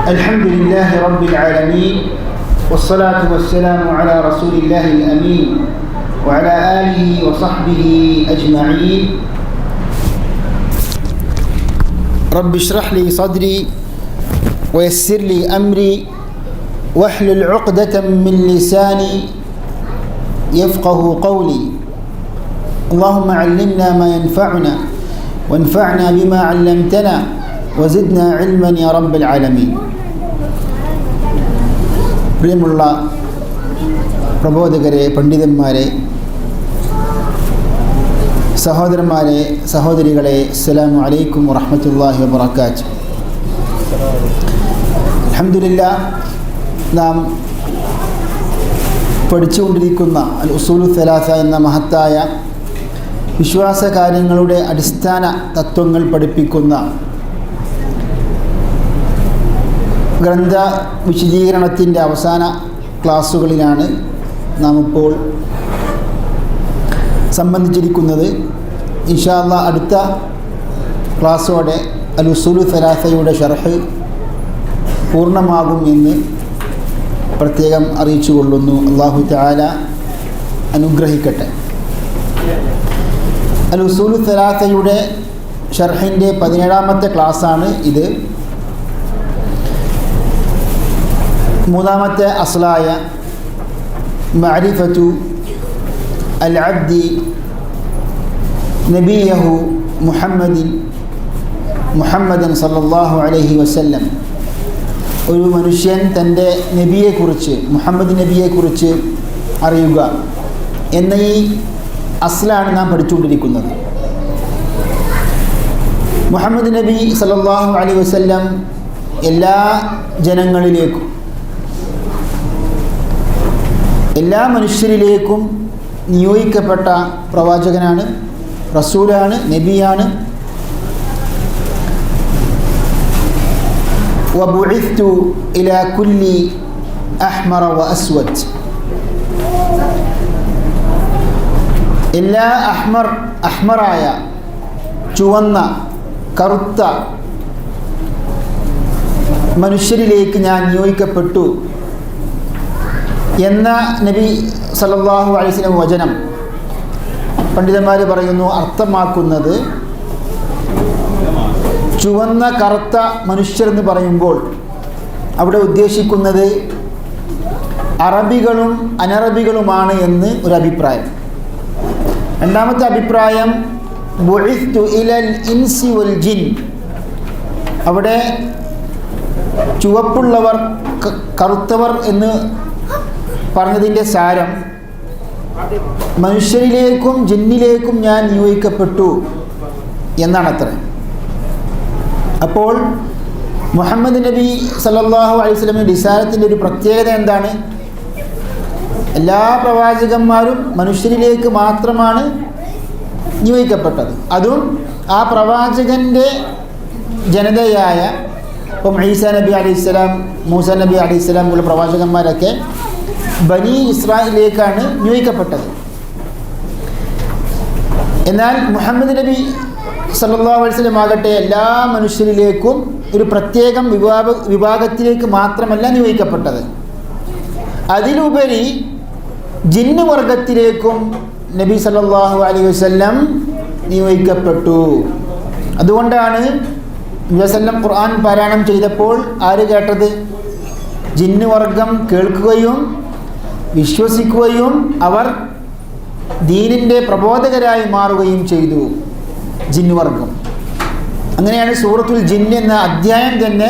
الحمد لله رب العالمين والصلاة والسلام على رسول الله الأمين وعلى آله وصحبه أجمعين. رب اشرح لي صدري ويسر لي أمري واحلل عقدة من لساني يفقه قولي. اللهم علمنا ما ينفعنا وانفعنا بما علمتنا وزدنا علما يا رب العالمين. പ്രിയമുള്ള പ്രബോധകരെ, പണ്ഡിതന്മാരെ, സഹോദരന്മാരെ, സഹോദരികളെ, അസ്സലാമു അലൈക്കും വറഹ്മത്തുള്ളാഹി വബറകാതുഹു. അൽഹംദുലില്ലാഹ്, നാം പഠിച്ചുകൊണ്ടിരിക്കുന്ന അൽ ഉസൂലു സലാസ എന്ന മഹത്തായ വിശ്വാസ കാര്യങ്ങളുടെ അടിസ്ഥാന തത്വങ്ങൾ പഠിപ്പിക്കുന്ന ഗ്രന്ഥ വിശദീകരണത്തിൻ്റെ അവസാന ക്ലാസ്സുകളിലാണ് നാം ഇപ്പോൾ സംബന്ധിച്ചിരിക്കുന്നത്. ഇൻഷാ അല്ലാഹ് അടുത്ത ക്ലാസ്സോടെ അൽ ഉസൂലു സലാസയുടെ ഷർഹ് പൂർണ്ണമാകും എന്ന് പ്രത്യേകം അറിയിച്ചു കൊള്ളുന്നു. അല്ലാഹു തആല അനുഗ്രഹിക്കട്ടെ. അൽ ഉസൂലു സലാസയുടെ ഷർഹിൻ്റെ 17ാമത്തെ ക്ലാസ്സാണ് ഇത്. മൂന്നാമത്തെ അസ്ലായ മഅരിഫത്തു അൽ അബ്ദി നബിയഹു മുഹമ്മദൻ സല്ലല്ലാഹു അലൈഹി വസല്ലം. ഒരു മനുഷ്യൻ തൻ്റെ നബിയെക്കുറിച്ച്, മുഹമ്മദ് നബിയെക്കുറിച്ച് അറിയുക എന്ന ഈ അസ്ലാണ് നാം പഠിച്ചുകൊണ്ടിരിക്കുന്നത്. മുഹമ്മദ് നബി സല്ലല്ലാഹു അലൈഹി വസല്ലം എല്ലാ ജനങ്ങളിലേക്കും, എല്ലാ മനുഷ്യരിലേക്കും നിയോഗിക്കപ്പെട്ട പ്രവാചകനാണ്, റസൂലാണ്, നബിയാണ്. വബുഇസ്തു ഇലാ കുല്ലി അഹ്മറ വ അസ്വദ്. എല്ലാ അഹ്മറായ, ചുവന്ന, കറുത്ത മനുഷ്യരിലേക്ക് ഞാൻ നിയോഗിക്കപ്പെട്ടു എന്ന നബി സല്ലല്ലാഹു അലൈഹി വസല്ലം വചനം പണ്ഡിതന്മാർ പറയുന്നു അർത്ഥമാക്കുന്നത്, ചുവന്ന കറുത്ത മനുഷ്യരെന്ന് പറയുമ്പോൾ അവിടെ ഉദ്ദേശിക്കുന്നത് അറബികളും അനറബികളുമാണ് എന്ന് ഒരു അഭിപ്രായം. രണ്ടാമത്തെ അഭിപ്രായം ബുഇസ്തു ഇലൽ ഇൻസി വൽ ജിൻ. അവിടെ ചുവപ്പുള്ളവർ, കറുത്തവർ എന്ന് പറഞ്ഞതിൻ്റെ സാരം മനുഷ്യരിലേക്കും ജിന്നിലേക്കും ഞാൻ നിയോഗിക്കപ്പെട്ടു എന്നാണ് അത്ര. അപ്പോൾ മുഹമ്മദ് നബി സല്ലല്ലാഹു അലൈഹി വസല്ലം റിസാലത്തിൻ്റെ ഒരു പ്രത്യേകത എന്താണ്? എല്ലാ പ്രവാചകന്മാരും മനുഷ്യരിലേക്ക് മാത്രമാണ് നിയോഗിക്കപ്പെട്ടത്. അതും ആ പ്രവാചകൻ്റെ ജനതയായ, ഇപ്പം ഈസാ നബി അലൈഹിസ്സലാം, മൂസാ നബി അലൈഹിസ്സലാം ഉള്ള പ്രവാചകന്മാരൊക്കെ ബനി ഇസ്രായേലിലേക്കാണ് നിയോഗിക്കപ്പെട്ടത്. എന്നാൽ മുഹമ്മദ് നബി സല്ലല്ലാഹു അലൈഹി വസല്ലം ആകട്ടെ എല്ലാ മനുഷ്യരിലേക്കും ഒരു പ്രത്യേകം വിഭാഗത്തിലേക്ക് മാത്രമല്ല നിയോഗിക്കപ്പെട്ടത്, അതിലുപരി ജിന്ന് വർഗത്തിലേക്കും നബി സല്ലല്ലാഹു അലൈഹി വസല്ലം നിയോഗിക്കപ്പെട്ടു. അതുകൊണ്ടാണ് നബി വസല്ലം ഖുർആൻ പാരായണം ചെയ്തപ്പോൾ ആര് കേട്ടത്? ജിന്ന് വർഗം കേൾക്കുകയും വിശ്വസിക്കുകയും അവർ ദീനിൻ്റെ പ്രബോധകരായി മാറുകയും ചെയ്തു. ജിന്ന് വർഗം. അങ്ങനെയാണ് സൂറത്തുൽ ജിന്ന് എന്ന അധ്യായം തന്നെ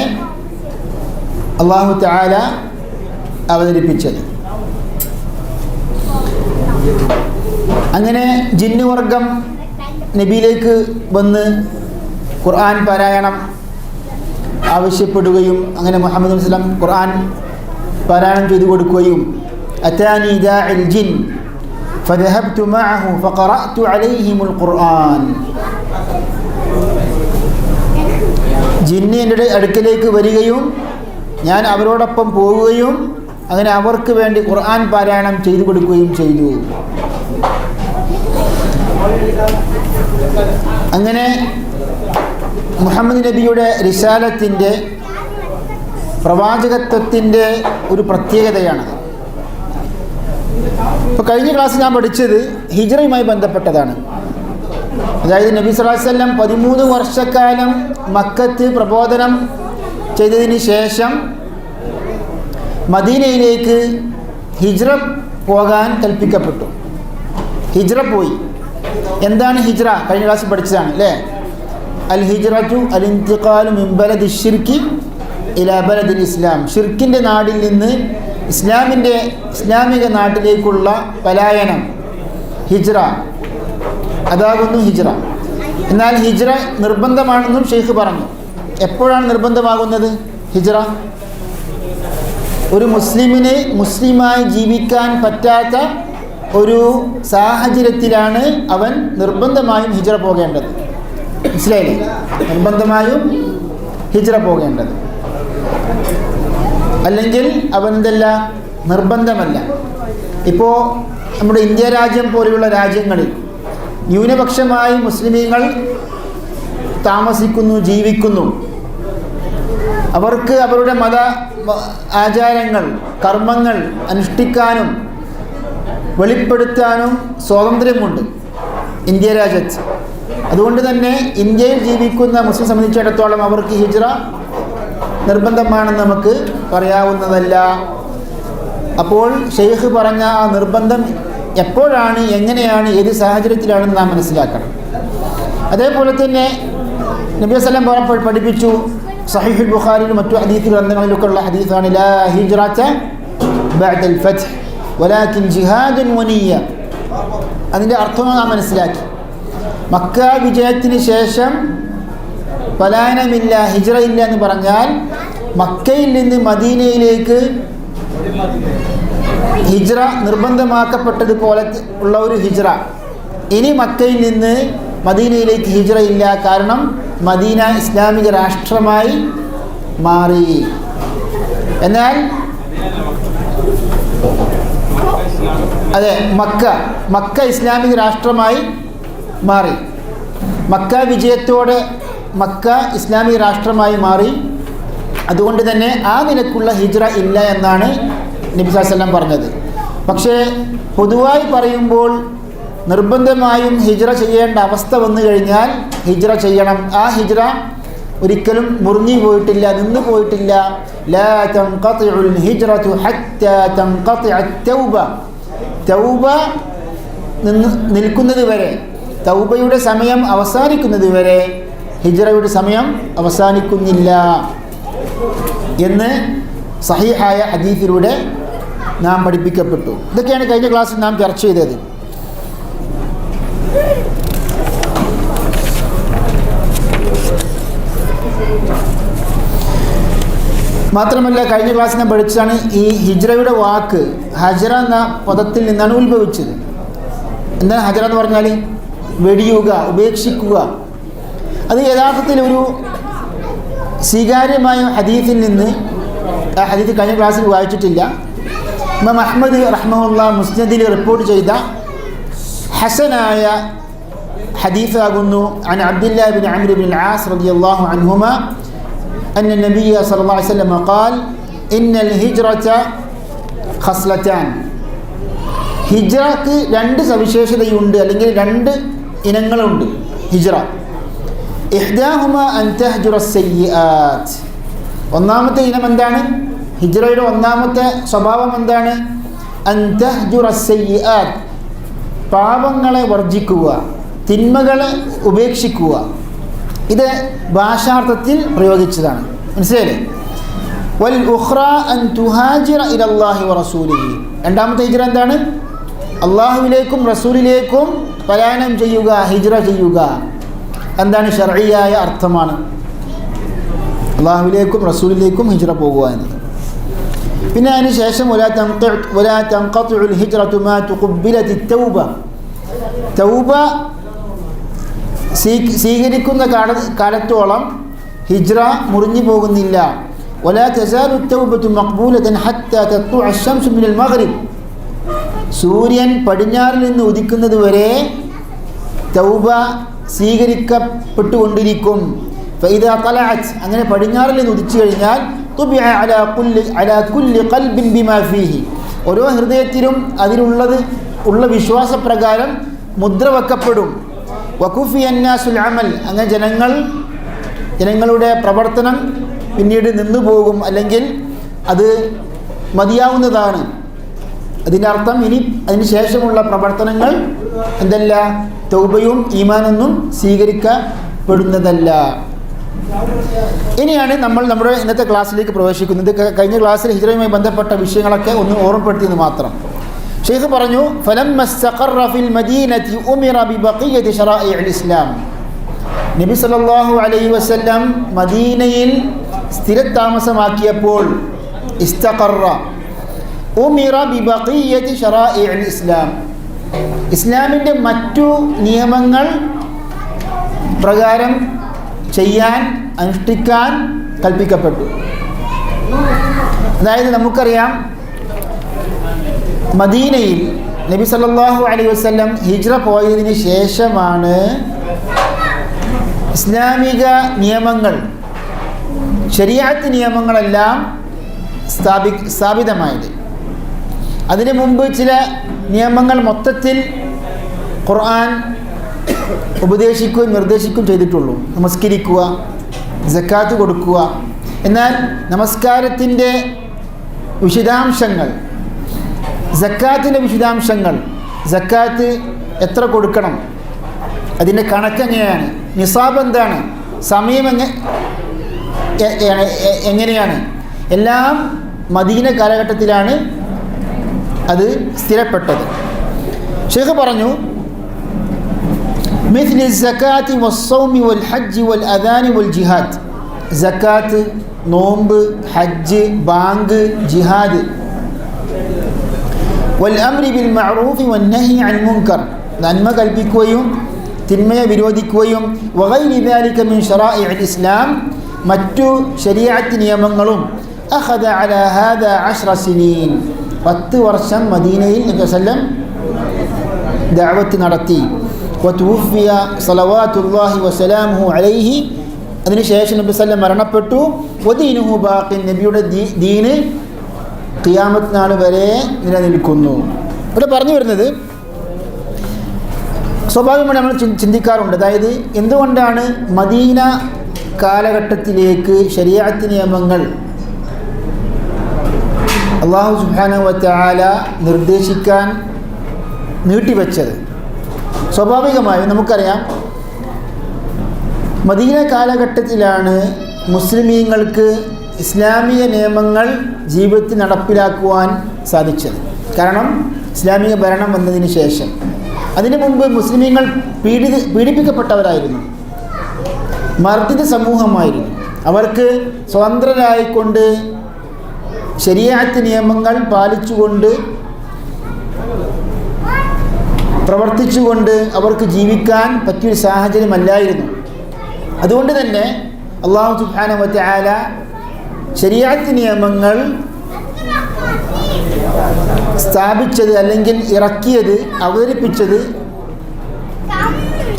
അല്ലാഹു തആല അവതരിപ്പിച്ചത്. അങ്ങനെ ജിന്ന് വർഗം നബിയിലേക്ക് വന്ന് ഖുർആൻ പാരായണം ആവശ്യപ്പെടുകയും അങ്ങനെ മുഹമ്മദ് സല്ലല്ലാഹു അലൈഹി വസല്ലം ഖുർആൻ പാരായണം ചെയ്തു കൊടുക്കുകയും അതാനി ദാഇൽ ജിൻ ഫദഹബ്തു മഅഹു ഫഖറഅതു അലൈഹിമുൽ ഖുർആൻ. ജിന്ന് എൻ്റെ അടുക്കലേക്ക് വരികയും ഞാൻ അവരോടൊപ്പം പോവുകയും അങ്ങനെ അവർക്ക് വേണ്ടി ഖുർആൻ പാരായണം ചെയ്തു കൊടുക്കുകയും ചെയ്തു. അങ്ങനെ മുഹമ്മദ് നബിയുടെ റിസാലത്തിൻ്റെ പ്രവാചകത്വത്തിൻ്റെ ഒരു പ്രത്യേകതയാണത്. ഇപ്പോൾ കഴിഞ്ഞ ക്ലാസ്സിൽ ഞാൻ പഠിച്ചത് ഹിജ്റയുമായി ബന്ധപ്പെട്ടതാണ്. അതായത് നബി സല്ലല്ലാഹു അലൈഹി വസല്ലം 13 വർഷക്കാലം മക്കത്ത് പ്രബോധനം ചെയ്തതിന് ശേഷം മദീനയിലേക്ക് ഹിജ്റ പോകാൻ കൽപ്പിക്കപ്പെട്ടു. ഹിജ്റ പോയി. എന്താണ് ഹിജ്റ? കഴിഞ്ഞ ക്ലാസ്സിൽ പഠിച്ചതാണ് അല്ലേ? അൽ ഹിജ്റതു അൽ ഇന്തിഖാലു മിൻ ബലദി ശിർക്കി ഇലാ ബലദിൽ ഇസ്ലാം. ഷിർക്കിൻ്റെ നാടിൽ നിന്ന് ഇസ്ലാമിക നാട്ടിലേക്കുള്ള പലായനം, ഹിജ്റ, അതാകുന്നു ഹിജ്റ. എന്നാൽ ഹിജ്റ നിർബന്ധമാണെന്നും ഷെയ്ഖ് പറഞ്ഞു. എപ്പോഴാണ് നിർബന്ധമാകുന്നത് ഹിജ്റ? ഒരു മുസ്ലിമിന് മുസ്ലിമായി ജീവിക്കാൻ പറ്റാത്ത ഒരു സാഹചര്യത്തിലാണ് അവൻ നിർബന്ധമായും ഹിജ്റ പോകേണ്ടത്. മനസ്സിലായില്ലേ? നിർബന്ധമായും ഹിജ്റ പോകേണ്ടത്. അല്ലെങ്കിൽ അവൻ എന്തല്ല, നിർബന്ധമല്ല. ഇപ്പോൾ നമ്മുടെ ഇന്ത്യ രാജ്യം പോലെയുള്ള രാജ്യങ്ങളിൽ ന്യൂനപക്ഷമായി മുസ്ലിമീങ്ങൾ താമസിക്കുന്നു, ജീവിക്കുന്നു. അവർക്ക് അവരുടെ മത ആചാരങ്ങൾ, കർമ്മങ്ങൾ അനുഷ്ഠിക്കാനും വെളിപ്പെടുത്താനും സ്വാതന്ത്ര്യമുണ്ട് ഇന്ത്യ രാജ്യത്ത്. അതുകൊണ്ട് തന്നെ ഇന്ത്യയിൽ ജീവിക്കുന്ന മുസ്ലിം സംബന്ധിച്ചിടത്തോളം അവർക്ക് ഹിജ്റ നിർബന്ധമാണെന്ന് നമുക്ക് പറയാവുന്നതല്ല. അപ്പോൾ ഷെയ്ഖ് പറഞ്ഞ ആ നിർബന്ധം എപ്പോഴാണ്, എങ്ങനെയാണ്, ഏത് സാഹചര്യത്തിലാണെന്ന് നാം മനസ്സിലാക്കണം. അതേപോലെ തന്നെ നബി സല്ലല്ലാഹു അലൈഹി വസല്ലം പഠിപ്പിച്ചു, സഹീഹുൽ ബുഖാരിയിലും മറ്റു ഹദീസ് ഗ്രന്ഥങ്ങളിലൊക്കെ ഉള്ള ഹദീസാണ്, ലാ ഹിജ്റത ബഅദൽ ഫത്ഹ് വലാകിൻ ജിഹാദുൻ വനിയ്യ. അതിൻ്റെ അർത്ഥം നാം മനസ്സിലാക്കി. മക്ക വിജയത്തിന് ശേഷം പലായനമില്ല, ഹിജ്റ ഇല്ല എന്ന് പറഞ്ഞാൽ മക്കയിൽ നിന്ന് മദീനയിലേക്ക് ഹിജ്റ നിർബന്ധമാക്കപ്പെട്ടതുപോലെ ഉള്ള ഒരു ഹിജ്റ. ഇനി മക്കയിൽ നിന്ന് മദീനയിലേക്ക് ഹിജ്റ ഇല്ല. കാരണം മദീന ഇസ്ലാമിക രാഷ്ട്രമായി മാറി. എന്നാൽ അതെ, മക്ക ഇസ്ലാമിക രാഷ്ട്രമായി മാറി. മക്ക വിജയത്തോടെ മക്ക ഇസ്ലാമിക രാഷ്ട്രമായി മാറി. അതുകൊണ്ട് തന്നെ ആ നിലക്കുള്ള ഹിജ്റ ഇല്ല എന്നാണ് നബി സല്ലല്ലാഹു അലൈഹി വസല്ലം പറഞ്ഞത്. പക്ഷേ പൊതുവായി പറയുമ്പോൾ നിർബന്ധമായും ഹിജ്റ ചെയ്യേണ്ട അവസ്ഥ വന്നു കഴിഞ്ഞാൽ ഹിജ്റ ചെയ്യണം. ആ ഹിജ്റ ഒരിക്കലും മുറിഞ്ഞു പോയിട്ടില്ല, നിന്നു പോയിട്ടില്ല. ലാ തൻഖതിഉൽ ഹിജ്റതു ഹത്താ തൻഖതിഅ തൗബ. തൗബ നിൽക്കുന്നത് വരെ, തൗബയുടെ സമയം അവസാനിക്കുന്നത് വരെ ഹിജ്റയുടെ സമയം അവസാനിക്കുന്നില്ല എന്ന് സഹീഹായ ഹദീസിലൂടെ നാം പഠിപ്പിക്കപ്പെട്ടു. ഇതൊക്കെയാണ് കഴിഞ്ഞ ക്ലാസ്സിൽ നാം ചർച്ച ചെയ്തത്. മാത്രമല്ല കഴിഞ്ഞ ക്ലാസ്സിൽ ഞാൻ പഠിച്ചതാണ് ഈ ഹിജ്റയുടെ വാക്ക് ഹജറ എന്ന പദത്തിൽ നിന്നാണ് ഉത്ഭവിച്ചത്. എന്താണ് ഹജറ എന്ന് പറഞ്ഞാൽ? വെടിയുക, ഉപേക്ഷിക്കുക. അത് യഥാർത്ഥത്തിൽ ഒരു സ്വീകാര്യമായ ഹദീസിൽ നിന്ന്, ആ ഹദീസ് കഴിഞ്ഞ ക്ലാസ്സിൽ വായിച്ചിട്ടില്ല, ഇമാം അഹ്മദ് റഹ്മഹുല്ലാഹ് മുസ്നദിൽ റിപ്പോർട്ട് ചെയ്ത ഹസനായ ഹദീസാകുന്നു. അൻ Abdullah bin Amr bin as റളിയല്ലാഹു അൻഹുമാ അന്ന നബിയ സല്ലല്ലാഹു അലൈഹി വസല്ലം ഖാൽ ഇന്നൽ ഹിജ്റത ഖസ്ലതാൻ. ഹിജ്റക്ക് രണ്ട് സവിശേഷതയുണ്ട്, അല്ലെങ്കിൽ രണ്ട് ഇനങ്ങളുണ്ട് ഹിജ്റ. ഇഹ്ദാഹുമ അൻ തഹ്ജുറ സയ്യിആത്ത്. ഒന്നാമത്തെ ഇനം എന്താണ്? ഹിജ്റയുടെ ഒന്നാമത്തെ സ്വഭാവം എന്താണ്? അൻ തഹ്ജുറ സയ്യിആത്ത്. പാപങ്ങളെ വർജിക്കുക, തിന്മകളെ ഉപേക്ഷിക്കുക. ഇത് ഭാഷാർത്ഥത്തിൽ പ്രയോഗിച്ചതാണ്. മനസ്സിലായില്ലേ? വൽ ഉഖ്റ അൻ തുഹാജിറ ഇലല്ലാഹി വറസൂലിഹി. രണ്ടാമത്തെ ഹിജ്റ എന്താണ്? അള്ളാഹുവിലേക്കും റസൂലിലേക്കും പലായനം ചെയ്യുക, ഹിജ്റ ചെയ്യുക. എന്താണ്? ശർഈയായ അർത്ഥമാണ്. അള്ളാഹുവിലേക്കും റസൂലിലേക്കും ഹിജ്റ പോകുക എന്നത്. പിന്നെ അതിന് ശേഷം വലാ തൻഖതിഉൽ ഹിജ്റതു മാ തുഖബ്ബിലതി തൗബ. തൗബ സ്വീകരിക്കുന്ന കാലത്തോളം ഹിജ്റ മുറിഞ്ഞു പോകുന്നില്ല. വലാ തസാലു തൗബതു മഖ്ബൂലതൻ ഹത്താ തത്ലുഅ അശംസു മിനൽ മഗ്രിബ്. സൂര്യൻ പടിഞ്ഞാറിൽ നിന്ന് ഉദിക്കുന്നത് വരെ തൗബ സ്വീകരിക്കപ്പെട്ടുകൊണ്ടിരിക്കും. ഫഇദാ തലഅത്, അങ്ങനെ പടിഞ്ഞാറിൽ നിന്ന് ഉദിച്ചു കഴിഞ്ഞാൽ തുബിഅ അലാ കുല്ലി ഖൽബിൻ ബിമാ ഫീഹി, ഓരോ ഹൃദയത്തിലും ഉള്ള വിശ്വാസപ്രകാരം മുദ്ര വെക്കപ്പെടും. വകുഫി അന്നാസുൽ അമൽ, അങ്ങനെ ജനങ്ങളുടെ പ്രവർത്തനം പിന്നീട് നിന്നു പോകും, അല്ലെങ്കിൽ അത് മതിയാവുന്നതാണ്. അതിൻ്റെ അർത്ഥം ഇനി അതിന് ശേഷമുള്ള പ്രവർത്തനങ്ങൾ എന്തല്ല, തൗബയും ഈമാനൊന്നും സ്വീകരിക്കപ്പെടുന്നതല്ല. ഇനിയാണ് നമ്മൾ നമ്മുടെ ഇന്നത്തെ ക്ലാസ്സിലേക്ക് പ്രവേശിക്കുന്നത്. കഴിഞ്ഞ ക്ലാസ്സിൽ ഹിജ്റയുമായി ബന്ധപ്പെട്ട വിഷയങ്ങളൊക്കെ ഒന്ന് ഓർമ്മപ്പെടുത്തിയെന്ന് മാത്രം. ഷെയ്ഖ് പറഞ്ഞു, ഫലമ്മ ഇസ്തഖറ ഫിൽ മദീനതി ഉമിറ ബിബഖിയതി ശറാഇഇൽ ഇസ്ലാം. നബി സല്ലല്ലാഹു അലൈഹി വസല്ലം മദീനയിൽ സ്ഥിരതാമസമാക്കിയപ്പോൾ ഇസ്തഖറ ഉമിറ ബിബഖിയതി ശറാഇഇൽ ഇസ്ലാം, ഇസ്ലാമിൻ്റെ മറ്റു നിയമങ്ങൾ പ്രകാരം ചെയ്യാൻ, അനുഷ്ഠിക്കാൻ കൽപ്പിക്കപ്പെട്ടു. അതായത് നമുക്കറിയാം, മദീനയിൽ നബി സല്ലല്ലാഹു അലൈഹി വസല്ലം ഹിജ്റ പോയതിന് ശേഷമാണ് ഇസ്ലാമിക നിയമങ്ങൾ, ശരീഅത്ത് നിയമങ്ങളെല്ലാം സ്ഥാപിതമായത്. അതിനു മുമ്പ് ചില നിയമങ്ങൾ മൊത്തത്തിൽ ഖുർആൻ ഉപദേശിക്കുകയും നിർദ്ദേശിക്കുകയും ചെയ്തിട്ടുള്ളൂ. നമസ്കരിക്കുക, സക്കാത്ത് കൊടുക്കുക. എന്നാൽ നമസ്കാരത്തിൻ്റെ വിശദാംശങ്ങൾ, സക്കാത്തിൻ്റെ വിശദാംശങ്ങൾ, സക്കാത്ത് എത്ര കൊടുക്കണം, അതിൻ്റെ കണക്കെങ്ങനെയാണ്, നിസാബ് എന്താണ്, സമയം എങ്ങനെയാണ്, എല്ലാം മദീന കാലഘട്ടത്തിലാണ് അത് സ്ഥിരപ്പെട്ടത്. ഷെയ്ഖ് പറഞ്ഞു, مثل الزكاة والصوم والحج والأذان والجهاد, സക്കാത്ത്, നോമ്പ്, ഹജ്ജ്, ബാങ്ക്, ജിഹാദ്. والأمر بالمعروف والنهي عن المنكر, നന്മ കൽപ്പിക്കുകയും തിന്മയെ വിരോധിക്കുകയും وغير ذلك من شرائع الإسلام, മറ്റു ശരീഅത്ത് നിയമങ്ങളും. أخذ على هذا 10 سنين, 10 വർഷം മദീനയിൽ നബി സല്ലല്ലാഹു അലൈഹി വസല്ലം ദഅവത്ത് നടത്തി. വതുഫിയ സ്വലവാതുല്ലാഹി വസലാമുഹു അലൈഹി, അതിനുശേഷം നബി സല്ലല്ലാഹു അലൈഹി വസല്ലം മരണപ്പെട്ടു. വദീനുഹു ബാഖിൻ, നബിയുടെ ദീന് ഖിയാമത്ത് നാൾ വരെ നിലനിൽക്കുന്നു. ഇവിടെ പറഞ്ഞു വരുന്നത്, സ്വാഭാവികമായി നമ്മൾ ചിന്തിക്കാറുണ്ട്, അതായത് എന്തുകൊണ്ടാണ് മദീന കാലഘട്ടത്തിലേക്ക് ശരീഅത്ത് നിയമങ്ങൾ അല്ലാഹു സുബ്ഹാനഹു വ തആല നിർദ്ദേശിക്കാൻ നീട്ടിവെച്ചത്. സ്വാഭാവികമായും നമുക്കറിയാം, മദീന കാലഘട്ടത്തിലാണ് മുസ്ലിമീങ്ങൾക്ക് ഇസ്ലാമിക നിയമങ്ങൾ ജീവിതത്തിൽ നടപ്പിലാക്കുവാൻ സാധിച്ചത്. കാരണം ഇസ്ലാമിക ഭരണം വന്നതിന് ശേഷം. അതിനു മുമ്പ് മുസ്ലിമീങ്ങൾ പീഡിപ്പിക്കപ്പെട്ടവരായിരുന്നു, മർദ്ദിത സമൂഹമായിരുന്നു. അവർക്ക് സ്വതന്ത്രരായിക്കൊണ്ട് ശരീഅത്ത് നിയമങ്ങൾ പാലിച്ചുകൊണ്ട് പ്രവർത്തിച്ചുകൊണ്ട് അവർക്ക് ജീവിക്കാൻ പറ്റിയൊരു സാഹചര്യമല്ലായിരുന്നു. അതുകൊണ്ട് തന്നെ അല്ലാഹു സുബ്ഹാനഹു വ തആല ശരീഅത്ത് നിയമങ്ങൾ സ്ഥാപിച്ചത്, അല്ലെങ്കിൽ ഇറക്കിയത്, അവതരിപ്പിച്ചത്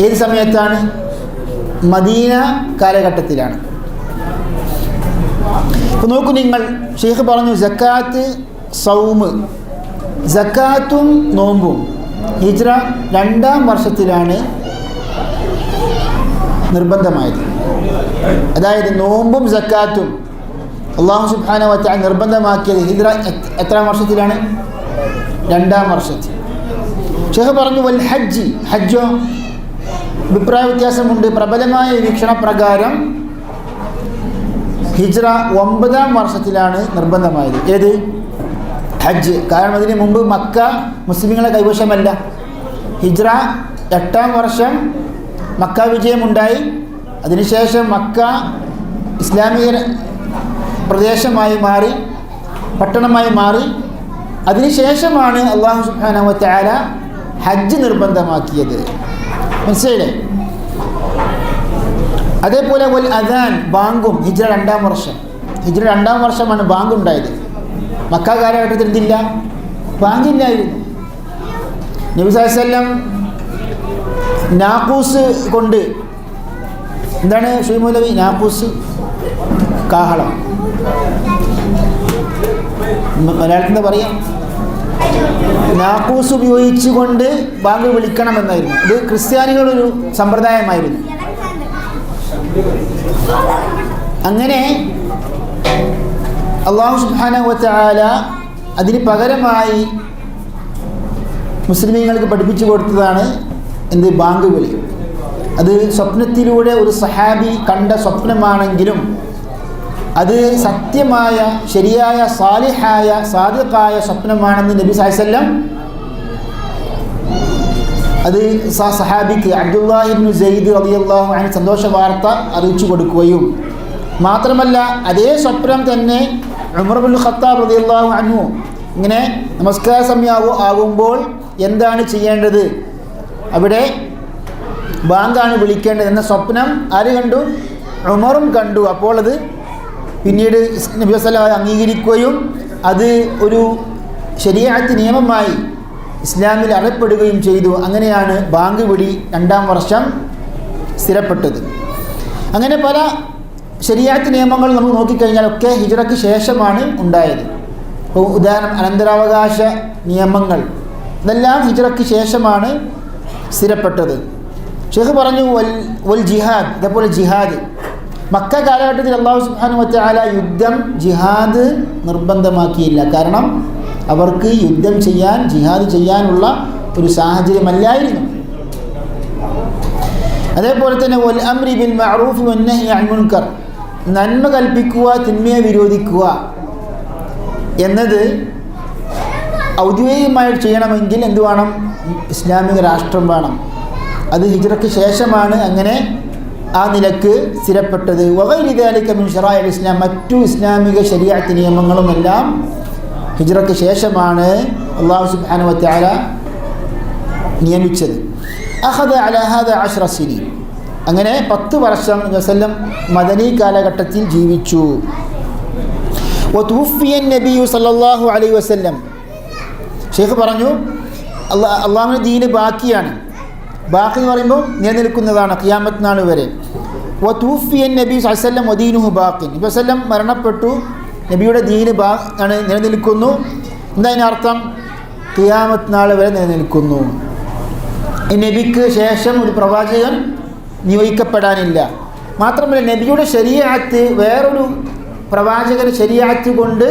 ഏത് സമയത്താണ്? മദീന കാലഘട്ടത്തിലാണ്. ഇപ്പോൾ നോക്കൂ നിങ്ങൾ, ഷെയ്ഖ് പറഞ്ഞു സക്കാത്ത്, സൗമ്, സക്കാത്തും നോമ്പും ഹിജ്റ 2-ാം വർഷത്തിലാണ് നിർബന്ധമായത്. അതായത് നോമ്പും സക്കാത്തും അല്ലാഹു സുബ്ഹാനഹു വ തആല നിർബന്ധമാക്കിയത് ഹിജ്റ എത്രാം വർഷത്തിലാണ്? 2-ാം വർഷത്തിൽ. ഷെയ്ഖ് പറഞ്ഞു വൽ ഹജ്ജ്, ഹജ്ജോ അഭിപ്രായ വ്യത്യാസമുണ്ട്. പ്രബലമായ വീക്ഷണപ്രകാരം ഹിജ്റ 9-ാം വർഷത്തിലാണ് നിർബന്ധമായത്. ഏത്? ഹജ്ജ്. കാരണം അതിന് മുമ്പ് മക്ക മുസ്ലിങ്ങളെ കൈവശമല്ല. ഹിജ്റ 8-ാം വർഷം മക്ക വിജയമുണ്ടായി. അതിനുശേഷം മക്ക ഇസ്ലാമിക പ്രദേശമായി മാറി, പട്ടണമായി മാറി. അതിനുശേഷമാണ് അല്ലാഹു സുബ്ഹാനഹു വ തആല ഹജ്ജ് നിർബന്ധമാക്കിയത്. മനസ്സിലായില്ലേ? അതേപോലെ വൽ അദാൻ, ബാങ്കും ഹിജ്റ 2-ാം വർഷം. ഹിജ്റ 2-ാം വർഷമാണ് ബാങ്ക് ഉണ്ടായത്. മക്ക കാലഘട്ടത്തിൽ എന്തില്ല? ബാങ്കില്ലായിരുന്നു. നബി സല്ലല്ലാഹു അലൈഹി വസല്ലം നാഖൂസ് കൊണ്ട്, എന്താണ് ഷുഐബ് മൗലവി? നാഖൂസ്, കാഹളം. മലയാളത്തിൽ എന്താ പറയാം, നാക്കൂസ് ഉപയോഗിച്ചുകൊണ്ട് ബാങ്ക് വിളിക്കണമെന്നായിരുന്നു. ഇത് ക്രിസ്ത്യാനികളൊരു സമ്പ്രദായമായിരുന്നു. അങ്ങനെ അല്ലാഹു സുബ്ഹാനഹു വ തആല അതിന് പകരമായി മുസ്ലിമീങ്ങൾക്ക് പഠിപ്പിച്ചു കൊടുത്തതാണ് എന്ത്, ബാങ്ക് വിളി. അത് സ്വപ്നത്തിലൂടെ ഒരു സഹാബി കണ്ട സ്വപ്നമാണെങ്കിലും അത് സത്യമായ, ശരിയായ, സാലിഹായ, സാദിഖായ സ്വപ്നമാണെന്ന് നബി സല്ലല്ലാഹു അലൈഹി വസല്ലം അത് സഹാബിക്ക് അബ്ദുല്ലാഹി ഇബ്നു സയ്യിദ് റളിയല്ലാഹു അൻഹു സന്തോഷ വാർത്ത അറിയിച്ചു കൊടുക്കുകയും മാത്രമല്ല അതേ സ്വപ്നം തന്നെ ഉമർ ഇബ്നുൽ ഖത്താബ് റളിയല്ലാഹു അൻഹു ഇങ്ങനെ നമസ്കാര സമയം ആകുമ്പോൾ എന്താണ് ചെയ്യേണ്ടത്, അവിടെ ബാങ്കാണ് വിളിക്കേണ്ടത് എന്ന സ്വപ്നം ആര് കണ്ടു, ഉമറും കണ്ടു. അപ്പോൾ അത് പിന്നീട് നബി സല്ലല്ലാഹു അലൈഹി വസല്ലം അംഗീകരിക്കുകയും അത് ഒരു ശരീഅത്ത് നിയമമായി ഇസ്ലാമിൽ അറിയപ്പെടുകയും ചെയ്തു. അങ്ങനെയാണ് ബാങ്ക് വിളി 2-ാം വർഷം സ്ഥിരപ്പെട്ടത്. അങ്ങനെ പല ശരീഅത്ത് നിയമങ്ങൾ നമുക്ക് നോക്കിക്കഴിഞ്ഞാലൊക്കെ ഹിജ്റയ്ക്ക് ശേഷമാണ് ഉണ്ടായത്. ഇപ്പോൾ ഉദാഹരണം അനന്തരാവകാശ നിയമങ്ങൾ, ഇതെല്ലാം ഹിജ്റയ്ക്ക് ശേഷമാണ് സ്ഥിരപ്പെട്ടത്. ഷെയ്ഖ് പറഞ്ഞു വൽ ജിഹാദ്, ഇതേപോലെ ജിഹാദ് മക്ക കാലഘട്ടത്തിൽ അല്ലാഹു സുബ്ഹാനഹു വ തആല യുദ്ധം, ജിഹാദ് നിർബന്ധമാക്കിയില്ല. കാരണം അവർക്ക് യുദ്ധം ചെയ്യാൻ, ജിഹാദ് ചെയ്യാനുള്ള ഒരു സാഹചര്യമല്ലായിരുന്നു. അതേപോലെ തന്നെ വൽ അംരി ബിൽ മഅറൂഫ് വൻ നഹ്യി അനിൽ മുൻകർ, നന്മ കൽപ്പിക്കുക തിന്മയെ വിരോധിക്കുക എന്നത് ഔദ്യോഗികമായിട്ട് ചെയ്യണമെങ്കിൽ എന്ത് വേണം, ഇസ്ലാമിക രാഷ്ട്രം വേണം. അത് ഹിജ്റയ്ക്ക് ശേഷമാണ് അങ്ങനെ ആ നിലക്ക് സ്ഥിരപ്പെട്ടത്. വഗൈരി ദാലിക മിൻ ശറാഇൽ ഇസ്ലാം, മറ്റു ഇസ്ലാമിക ശരീഅത്ത് നിയമങ്ങളുമെല്ലാം ഹിജ്റയ്ക്ക് ശേഷമാണ് അല്ലാഹു സുബ്ഹാനഹു വ തആല നിയമിച്ചത്. അഖദ അലാ ഹാദാ 10 സിനീൻ, അങ്ങനെ 10 വർഷം വസല്ലം മദനി കാലഘട്ടത്തിൽ ജീവിച്ചു. വതുഫിയ നബിയു സല്ലല്ലാഹു അലൈഹി വസല്ലം, ഷെയ്ഖ് പറഞ്ഞു അള്ളാഹുവിൻ്റെ ദീന് ബാക്കിയാണ്. ബാക്കി എന്ന് പറയുമ്പോൾ നിലനിൽക്കുന്നതാണ് ഖിയാമത്ത് നാൾ വരെ. വതുഫിയ നബി സല്ലല്ലാഹു അലൈഹി വസല്ലം വദീനുഹു ബാഖിൻ, നബി വസല്ലം മരണപ്പെട്ടു, നബിയുടെ ദീന് ആണ് നിലനിൽക്കുന്നു. എന്താ അതിനർത്ഥം, ഖിയാമത്ത് നാൾ വരെ നിലനിൽക്കുന്നു. ഈ നബിക്ക് ശേഷം ഒരു പ്രവാചകൻ നിയോഗിക്കപ്പെടാനില്ല. മാത്രമല്ല നബിയുടെ ശരീഅത്ത് വേറൊരു പ്രവാചകന് ശരീഅത്ത് കൊണ്ട്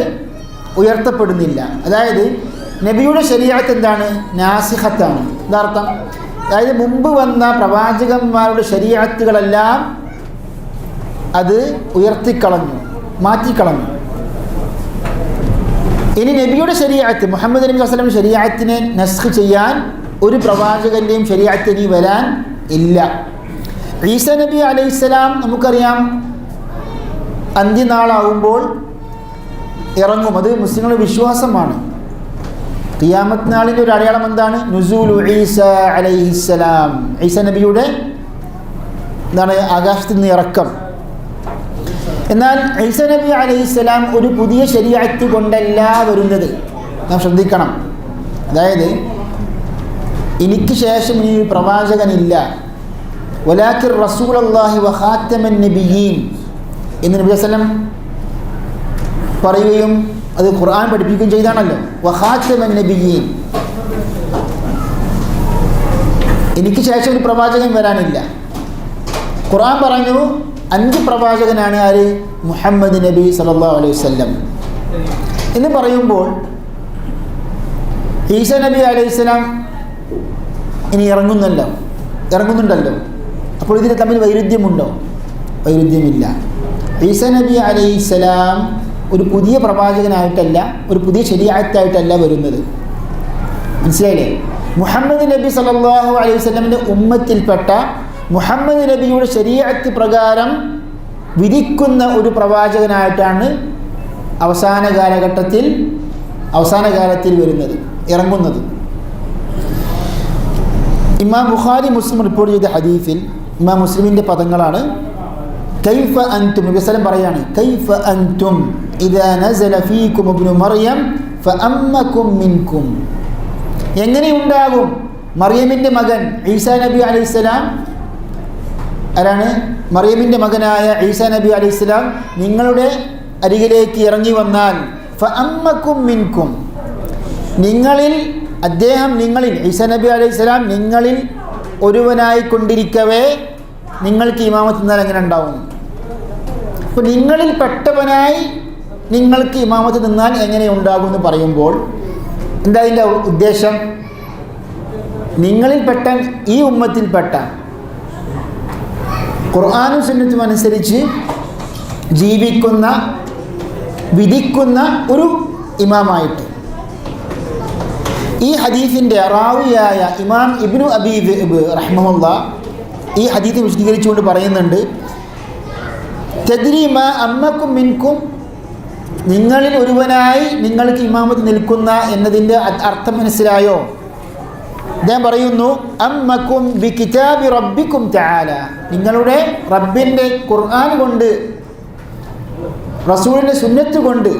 ഉയർത്തപ്പെടുന്നില്ല. അതായത് നബിയുടെ ശരീഅത്ത് എന്താണ്, നാസിഖത്താണ്. എന്താർത്ഥം, അതായത് മുമ്പ് വന്ന പ്രവാചകന്മാരുടെ ശരീഅത്തുകളെല്ലാം അത് ഉയർത്തിക്കളഞ്ഞു, മാറ്റിക്കളഞ്ഞു. ഇനി നബിയുടെ ശരീഅത്ത്, മുഹമ്മദ് നബി സ്വല്ലല്ലാഹു അലൈഹി വസല്ലം ശരീഅത്തിനെ നസ്ഖ് ചെയ്യാൻ ഒരു പ്രവാചകൻ്റെയും ശരീഅത്ത് ഇനി വരാൻ ഇല്ല. ഈസ നബി അലൈഹിസ്സലാം നമുക്കറിയാം അന്ത്യനാളാവുമ്പോൾ ഇറങ്ങും. അത് മുസ്ലിങ്ങളുടെ വിശ്വാസമാണ്. ഖിയാമത്ത് നാളിൻ്റെ ഒരു അടയാളം എന്താണ്, നുസൂലു ഈസ അലൈഹിസ്സലാം, ഈസ നബിയുടെ എന്താണ് ആകാശത്തിൽ നിന്ന് ഇറക്കം. എന്നാൽ ഈസ നബി അലൈഹിസ്സലാം ഒരു പുതിയ ശരീഅത്ത് കൊണ്ടല്ല വരുന്നത്, നാം ശ്രദ്ധിക്കണം. അതായത് എനിക്ക് ശേഷം ഇനി ഒരു പ്രവാചകനില്ല, വലാകിർ റസൂലുള്ളാഹി വ ഖാതമൻ നബിയീൻ എന്ന് നബി വസല്ലം പറയുകയും അത് ഖുർആൻ പഠിപ്പിക്കുകയും ചെയ്താണല്ലോ. വ ഖാതമൻ നബിയീൻ, എനിക്ക് ശേഷം ഒരു പ്രവാചകൻ വരാനില്ല. ഖുർആൻ പറഞ്ഞു 5 പ്രവാചകനാണ് ആര്, മുഹമ്മദ് നബി സല്ലല്ലാഹു അലൈഹി വസല്ലം എന്ന് പറയുമ്പോൾ ഈസ നബി അലൈഹിസ്സലാം ഇനി ഇറങ്ങുന്നുണ്ടല്ലോ. അപ്പോൾ ഇതിന് തമ്മിൽ വൈരുദ്ധ്യമുണ്ടോ? വൈരുദ്ധ്യമില്ല. ഈസ നബി അലൈഹിസ്സലാം ഒരു പുതിയ പ്രവാചകനായിട്ടല്ല, ഒരു പുതിയ ശരീഅത്തായിട്ടല്ല വരുന്നത്. മനസ്സിലായില്ലേ? മുഹമ്മദ് നബി സല്ലല്ലാഹു അലൈഹി വസല്ലമിൻ്റെ ഉമ്മത്തിൽപ്പെട്ട മുഹമ്മദ് നബിയുടെ ശരീഅത്ത് പ്രകാരം വിധിക്കുന്ന ഒരു പ്രവാചകനായിട്ടാണ് അവസാന കാലത്തിൽ വരുന്നത്, ഇറങ്ങുന്നത്. ഇമാം ബുഖാരി മുസ്ലിം റിപ്പോർട്ട് ചെയ്ത ഹദീസിൽ ഇമാം മുസ്ലിമിൻ്റെ പദങ്ങളാണ്, കൈഫ അൻതും, നബി വസല്ലം പറയാണ്, കൈഫ അൻതും ഇദാ നസല ഫീകും ഇബ്നു മറിയം ഫഅമ്മകും മിൻകും, എങ്ങനെയുണ്ടാകും മറിയമിൻ്റെ മകൻ ഈസാ നബി അലൈഹിസ്സലാം, ആരാണ് മറിയമിൻ്റെ മകനായ ഈസാ നബി അലൈഹിസ്സലാം നിങ്ങളുടെ അരികിലേക്ക് ഇറങ്ങി വന്നാൽ, ഫഅമ്മക്കും മിൻകും, നിങ്ങളിൽ അദ്ദേഹം, നിങ്ങളിൽ ഈസാ നബി അലൈഹിസ്സലാം നിങ്ങളിൽ ഒരുവനായി കൊണ്ടിരിക്കവേ നിങ്ങൾക്ക് ഇമാമത്ത് നിന്നാൽ എങ്ങനെ ഉണ്ടാവും? അപ്പോൾ നിങ്ങളിൽ പെട്ടവനായി നിങ്ങൾക്ക് ഇമാമത്ത് നിന്നാൽ എങ്ങനെ ഉണ്ടാകും എന്ന് പറയുമ്പോൾ എന്താ അതിൻ്റെ ഉദ്ദേശം? നിങ്ങളിൽപ്പെട്ട, ഈ ഉമ്മത്തിൽപ്പെട്ട ഖുർആനും സുന്നത്തും അനുസരിച്ച് ജീവിക്കുന്ന, വിധിക്കുന്ന ഒരു ഇമാമായിട്ട്. ഈ ഹദീസിൻ്റെ റാവിയായ ഇമാം ഇബ്നു അബീ ദിഅ്ബ് റഹ്മഹുല്ലാഹ് ഈ ഹദീസ് വിശദീകരിച്ചുകൊണ്ട് പറയുന്നുണ്ട്, തദ്രി മാ അമ്മക്കും മിൻകും, നിങ്ങളിൽ ഒരുവനായി നിങ്ങൾക്ക് ഇമാമത്ത് നിൽക്കുന്ന എന്നതിൻ്റെ അർത്ഥം മനസ്സിലായോ? അദ്ദേഹം പറയുന്നു, അമ്മക്കും ബി കിതാബി റബ്ബിക്കും തആല, നിങ്ങളുടെ റബ്ബിൻ്റെ ഖുർആൻ കൊണ്ട്, റസൂലിൻ്റെ സുന്നത്ത് കൊണ്ട്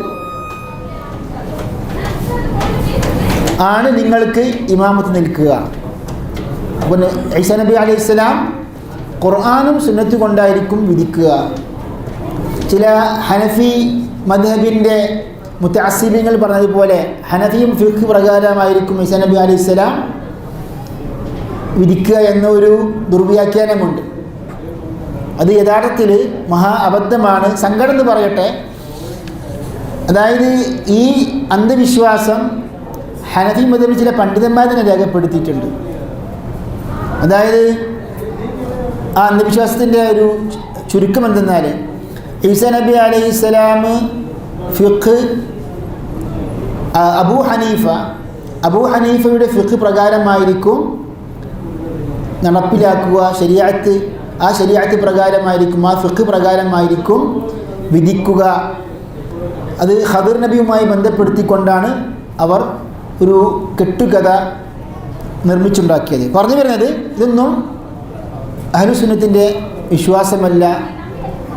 ആണ് നിങ്ങൾക്ക് ഇമാമത്ത് നിൽക്കുക. അപ്പോൾ ഈസാ നബി അലൈഹിസ്സലാം ഖുർആനും സുന്നത്ത് കൊണ്ടായിരിക്കും വിധിക്കുക. ചില ഹനഫി മദ്ഹബിൻ്റെ മുത്തഅസ്സിബീങ്ങൾ പറഞ്ഞതുപോലെ ഹനഫിയും ഫിഖ് പ്രകാരമായിരിക്കും ഈസാ നബി അലൈഹിസ്സലാം വിധിക്കുക എന്നൊരു ദുർവ്യാഖ്യാനമുണ്ട്. അത് യഥാർത്ഥത്തിൽ മഹാ അബദ്ധമാണ്. സങ്കടം എന്ന് പറയട്ടെ, അതായത് ഈ അന്ധവിശ്വാസം ഹനഫി മദ്ഹബിൽ ചില പണ്ഡിതന്മാർ തന്നെ രേഖപ്പെടുത്തിയിട്ടുണ്ട്. അതായത് ആ അന്ധവിശ്വാസത്തിൻ്റെ ഒരു ചുരുക്കം എന്തെന്നാൽ, ഈസാ നബി അലൈഹിസ്സലാം ഫിഖ് അബൂ ഹനീഫയുടെ ഫിഖ് പ്രകാരമായിരിക്കും നടപ്പിലാക്കുക, ശരീഅത്ത്, ആ ശരീഅത്ത് പ്രകാരമായിരിക്കും, ആ ഫിഖ് പ്രകാരമായിരിക്കും വിധിക്കുക. അത് ഖദർ നബിയുമായി ബന്ധപ്പെടുത്തിക്കൊണ്ടാണ് അവർ ഒരു കെട്ടുകഥ നിർമ്മിച്ചുണ്ടാക്കിയത്. പറഞ്ഞു വരുന്നത്, ഇതൊന്നും അഹ്ലുസുന്നത്തിൻ്റെ വിശ്വാസമല്ല.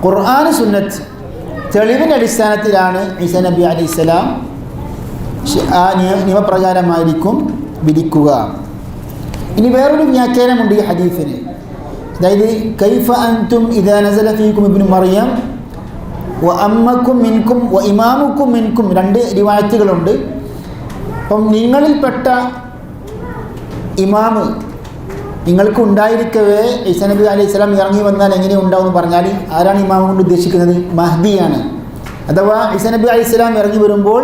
ഖുർആൻ സുന്നത്ത് തെളിവിൻ്റെ അടിസ്ഥാനത്തിലാണ് ഈസാ നബി അലൈഹിസ്സലാം ആ നിയമപ്രകാരമായിരിക്കും വിധിക്കുക. ഇനി വേറൊരു വ്യാഖ്യാനമുണ്ട് ഈ ഹദീസിന്. അതായത് കൈഫ അൻതും ഇദാ നസല ഫീകും ഇബ്നു മറിയം വ അമ്മക്കും മിൻകും വ ഇമാമുക്കും മിൻകും, രണ്ട് റിവായത്തുകളുണ്ട്. അപ്പം നിങ്ങളിൽപ്പെട്ട ഇമാമ് നിങ്ങൾക്ക് ഉണ്ടായിരിക്കവേ ഈസാ നബി അലൈഹിസ്സലാം ഇറങ്ങി വന്നാൽ എങ്ങനെ ഉണ്ടാവും എന്ന് പറഞ്ഞാൽ ആരാണ് ഇമാമ കൊണ്ട് ഉദ്ദേശിക്കുന്നത്? മഹ്ദിയാണ്. അഥവാ ഈസാ നബി അലൈഹിസ്സലാം ഇറങ്ങി വരുമ്പോൾ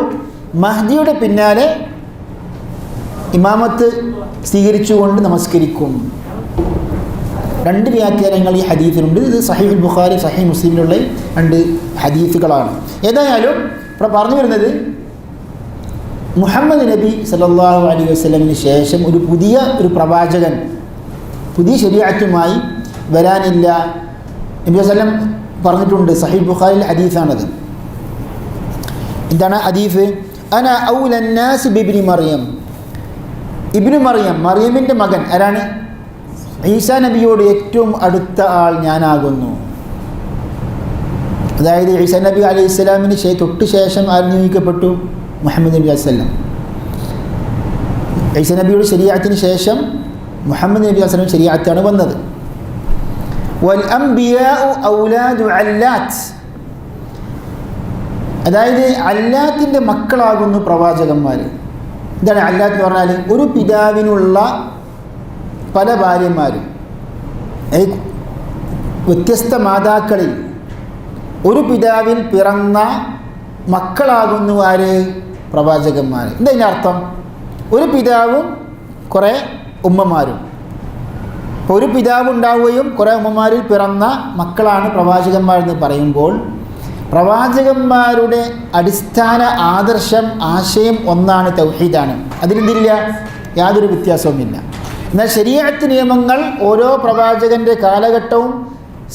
മഹ്ദിയുടെ പിന്നാലെ ഇമാമത്ത് സ്വീകരിച്ചുകൊണ്ട് നമസ്കരിക്കും. രണ്ട് വ്യാഖ്യാനങ്ങൾ ഈ ഹദീസിലുണ്ട്. ഇത് സഹീഹുൽ ബുഖാരി, സഹീഹ് മുസ്ലിമിലുള്ള രണ്ട് ഹദീസുകളാണ്. ഏതായാലും ഇവിടെ പറഞ്ഞു വരുന്നത്, മുഹമ്മദ് നബി സല്ലല്ലാഹു അലൈഹി വസല്ലമിന് ശേഷം ഒരു പ്രവാചകൻ പുതിയ ശരീഅത്തുമായി വരാനില്ല. നബി വസല്ലം പറഞ്ഞിട്ടുണ്ട്, സഹീഹ് ബുഖാരിയിൽ ഹദീസാണത്. എന്താണ് ഹദീസ്? അന ഔലൻ നാസ് ബിബ്നി മറിയം, ഇബ്നു മറിയം, മറിയമിൻ്റെ മകൻ ആരാണ്? ഈസാ നബിയോട് ഏറ്റവും അടുത്ത ആൾ ഞാനാകുന്നു. അതായത് ഈസാ നബി അലൈഹി സ്വലാമിന് തൊട്ട് ശേഷം ആര് നിയോഗിക്കപ്പെട്ടു? മുഹമ്മദ് നബി വസല്ലം. ഈസാ നബിയുടെ ശരീഅത്തിന് ശേഷം മുഹമ്മദ് നബി വസല്ലം ശരീഅത്താണ് വന്നത്. വൽ അംബിയാഉ ഔലാദു അല്ലാത്ത്, അതായത് അല്ലാത്തിൻ്റെ മക്കളാകുന്നു പ്രവാചകന്മാർ. എന്താണ് അല്ലാത്ത് എന്ന് പറഞ്ഞാൽ? ഒരു പിതാവിനുള്ള പല ഭാര്യമാരും, വ്യത്യസ്ത മാതാക്കളിൽ ഒരു പിതാവിൽ പിറന്ന മക്കളാകുന്നു ആര്? പ്രവാചകന്മാർ. എന്താ ഇതിൻ്റെ അർത്ഥം? ഒരു പിതാവും കുറേ ഉമ്മമാരും. ഒരു പിതാവ് ഉണ്ടാവുകയും കുറേ ഉമ്മമാരിൽ പിറന്ന മക്കളാണ് പ്രവാചകന്മാരെന്ന് പറയുമ്പോൾ പ്രവാചകന്മാരുടെ അടിസ്ഥാന ആദർശം, ആശയം ഒന്നാണ്, തൗഹീദാണ്. അതിലെന്തില്ല? യാതൊരു വ്യത്യാസവുമില്ല. എന്നാൽ ശരീഅത്ത് നിയമങ്ങൾ ഓരോ പ്രവാചകൻ്റെ കാലഘട്ടവും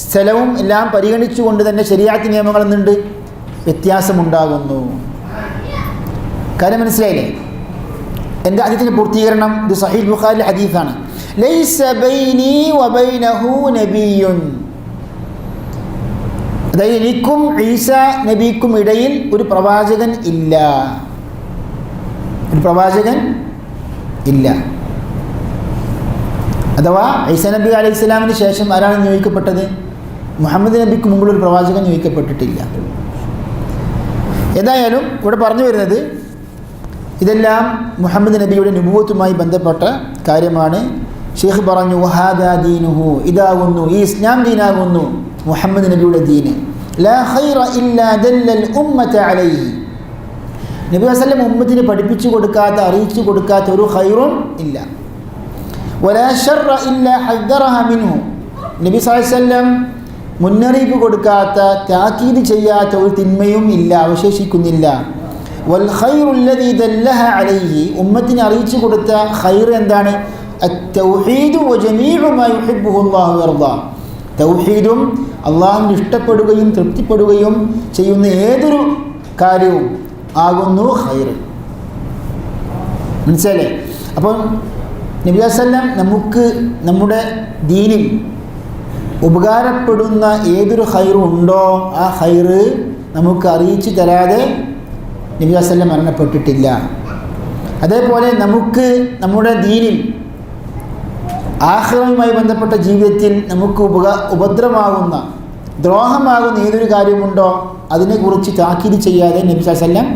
സ്ഥലവും എല്ലാം പരിഗണിച്ചുകൊണ്ട് തന്നെ ശരീഅത്ത് നിയമങ്ങൾ എന്തുണ്ട്? വ്യത്യാസമുണ്ടാകുന്നു. കാര്യം മനസ്സിലായില്ലേ? എൻ്റെ ഹദീസിൻ്റെ പൂർത്തീകരണം ഇത് സഹീഹ് ബുഖാരിയിലെ ഹദീസാണ്. ലൈസ ബൈനി വബൈനഹു നബിയ്യുൻ, അതായത് എനിക്കും ഈസാ നബിക്കും ഇടയിൽ ഒരു പ്രവാചകൻ ഇല്ല. ഒരു പ്രവാചകൻ ഇല്ല. അഥവാ ഈസാ നബി അലൈഹി സ്വലാമിന് ശേഷം ആരാണ് നിയോഗിക്കപ്പെട്ടത്? മുഹമ്മദ് നബിക്ക് മുമ്പുള്ള ഒരു പ്രവാചകൻ നിയോഗിക്കപ്പെട്ടിട്ടില്ല. ഏതായാലും ഇവിടെ പറഞ്ഞു വരുന്നത് ഇതെല്ലാം മുഹമ്മദ് നബിയുടെ നുബുവത്തുമായി ബന്ധപ്പെട്ട കാര്യമാണ്. ഷെയ്ഖ് പറഞ്ഞു വഹാദാ ദീനുഹു, ഇതാകുന്നു ഈ ഇസ്ലാം ദീനാകുന്നു മുഹമ്മദ് നബിയുടെ ദീന്. ലാ ഖൈറ ഇല്ലാ ദല്ലൽ ഉമ്മത അലൈഹി, നബി വസല്ലം ഉമ്മത്തിന് പഠിപ്പിച്ചു കൊടുക്കാത്ത അറിയിച്ചു കൊടുക്കാത്ത ഒരു ഖൈറും ഇല്ല. വലാ ശർറ ഇല്ലാ ഹദ്ദറഹ മിൻഹു, നബി സല്ലല്ലാഹു അലൈഹി വസല്ലം മുന്നറിയിപ്പ് കൊടുക്കാത്ത താക്കീത് ചെയ്യാത്ത ഒരു തിന്മയും ഇല്ല, അവശേഷിക്കുന്നില്ല. വൽ ഖൈറുല്ലദീ ദല്ലഹ അലൈഹി, ഉമ്മത്തിന് അറിയിച്ചു കൊടുത്ത ഖൈർ എന്താണ്? അത്തൗഹീദു വജമീഉ മാ യുഹിബ്ബുഹു അല്ലാഹു വയർദാ, തൗഹീദും അള്ളാഹുവിന് ഇഷ്ടപ്പെടുകയും തൃപ്തിപ്പെടുകയും ചെയ്യുന്ന ഏതൊരു കാര്യവും ആകുന്നു ഖൈർ. മനസ്സിലല്ലേ? അപ്പം നബി സല്ലല്ലാഹു അലൈഹി വസല്ലം നമുക്ക് നമ്മുടെ ദീനിൽ ഉപകാരപ്പെടുന്ന ഏതൊരു ഖൈറും ഉണ്ടോ ആ ഖൈർ നമുക്ക് അറിയിച്ചു തരാതെ നബി സല്ലല്ലാഹു അലൈഹി വസല്ലം മരണപ്പെട്ടിട്ടില്ല. അതേപോലെ നമുക്ക് നമ്മുടെ ദീനിൽ ആഖിറയുമായി ബന്ധപ്പെട്ട ജീവിതത്തിൽ നമുക്ക് ഉപദ്രവമാകുന്ന ദ്രോഹമാകുന്ന ഏതൊരു കാര്യമുണ്ടോ അതിനെക്കുറിച്ച് താക്കീത് ചെയ്യാതെ നബി സല്ലല്ലാഹു അലൈഹി വസല്ലം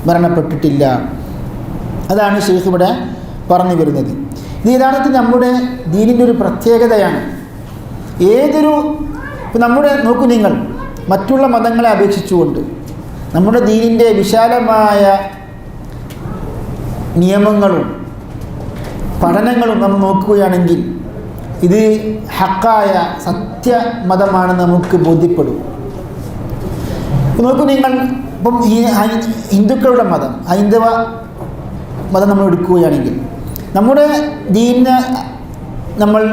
മരണപ്പെട്ടിട്ടില്ല. അതാണ് ഷെയ്ഖ് ഇവിടെ പറഞ്ഞു വരുന്നത്. ഇത് യഥാർത്ഥത്തിൽ നമ്മുടെ ദീനിൻ്റെ ഒരു പ്രത്യേകതയാണ്. ഇപ്പം നമ്മുടെ നോക്കൂ നിങ്ങൾ, മറ്റുള്ള മതങ്ങളെ അപേക്ഷിച്ചുകൊണ്ട് നമ്മുടെ ദീനിൻ്റെ വിശാലമായ നിയമങ്ങളും പഠനങ്ങളും നമ്മൾ നോക്കുകയാണെങ്കിൽ ഇത് ഹക്കായ സത്യമതമാണെന്ന് നമുക്ക് ബോധ്യപ്പെടും. നോക്കൂ നിങ്ങൾ, ഇപ്പം ഹിന്ദുക്കളുടെ മതം, ഹൈന്ദവ മതം നമ്മൾ എടുക്കുകയാണെങ്കിൽ നമ്മുടെ ദീനിനെ നമ്മൾ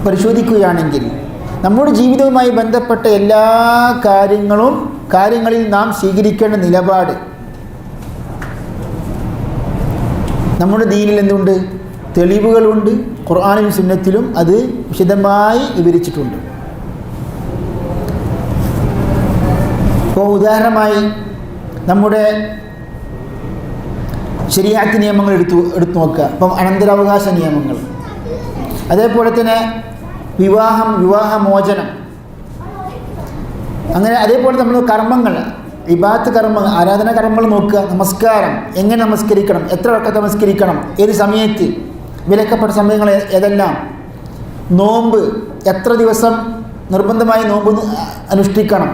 പരിശോധിക്കുകയാണെങ്കിൽ നമ്മുടെ ജീവിതവുമായി ബന്ധപ്പെട്ട എല്ലാ കാര്യങ്ങളിൽ നാം സ്വീകരിക്കേണ്ട നിലപാട് നമ്മുടെ ദീനിൽ എന്തുണ്ട്? തെളിവുകളുണ്ട്. ഖുർആനിലും സുന്നത്തിലും അത് വിശദമായി വിവരിച്ചിട്ടുണ്ട്. ഇപ്പോൾ ഉദാഹരണമായി നമ്മുടെ ശരീഅത്ത് നിയമങ്ങൾ എടുത്തു നോക്കുക. ഇപ്പം അനന്തരാവകാശ നിയമങ്ങൾ, അതേപോലെ തന്നെ വിവാഹമോചനം, അങ്ങനെ അതേപോലെ നമ്മൾ കർമ്മങ്ങൾ, ഇബാദത്ത് കർമ്മങ്ങൾ, ആരാധന കർമ്മങ്ങൾ നോക്കുക. നമസ്കാരം, എങ്ങനെ നമസ്കരിക്കണം, എത്ര വഖത്ത് നമസ്കരിക്കണം, ഏത് സമയത്ത്, വിലക്കപ്പെട്ട സമയങ്ങൾ ഏതെല്ലാം, നോമ്പ് എത്ര ദിവസം നിർബന്ധമായി നോമ്പ് അനുഷ്ഠിക്കണം,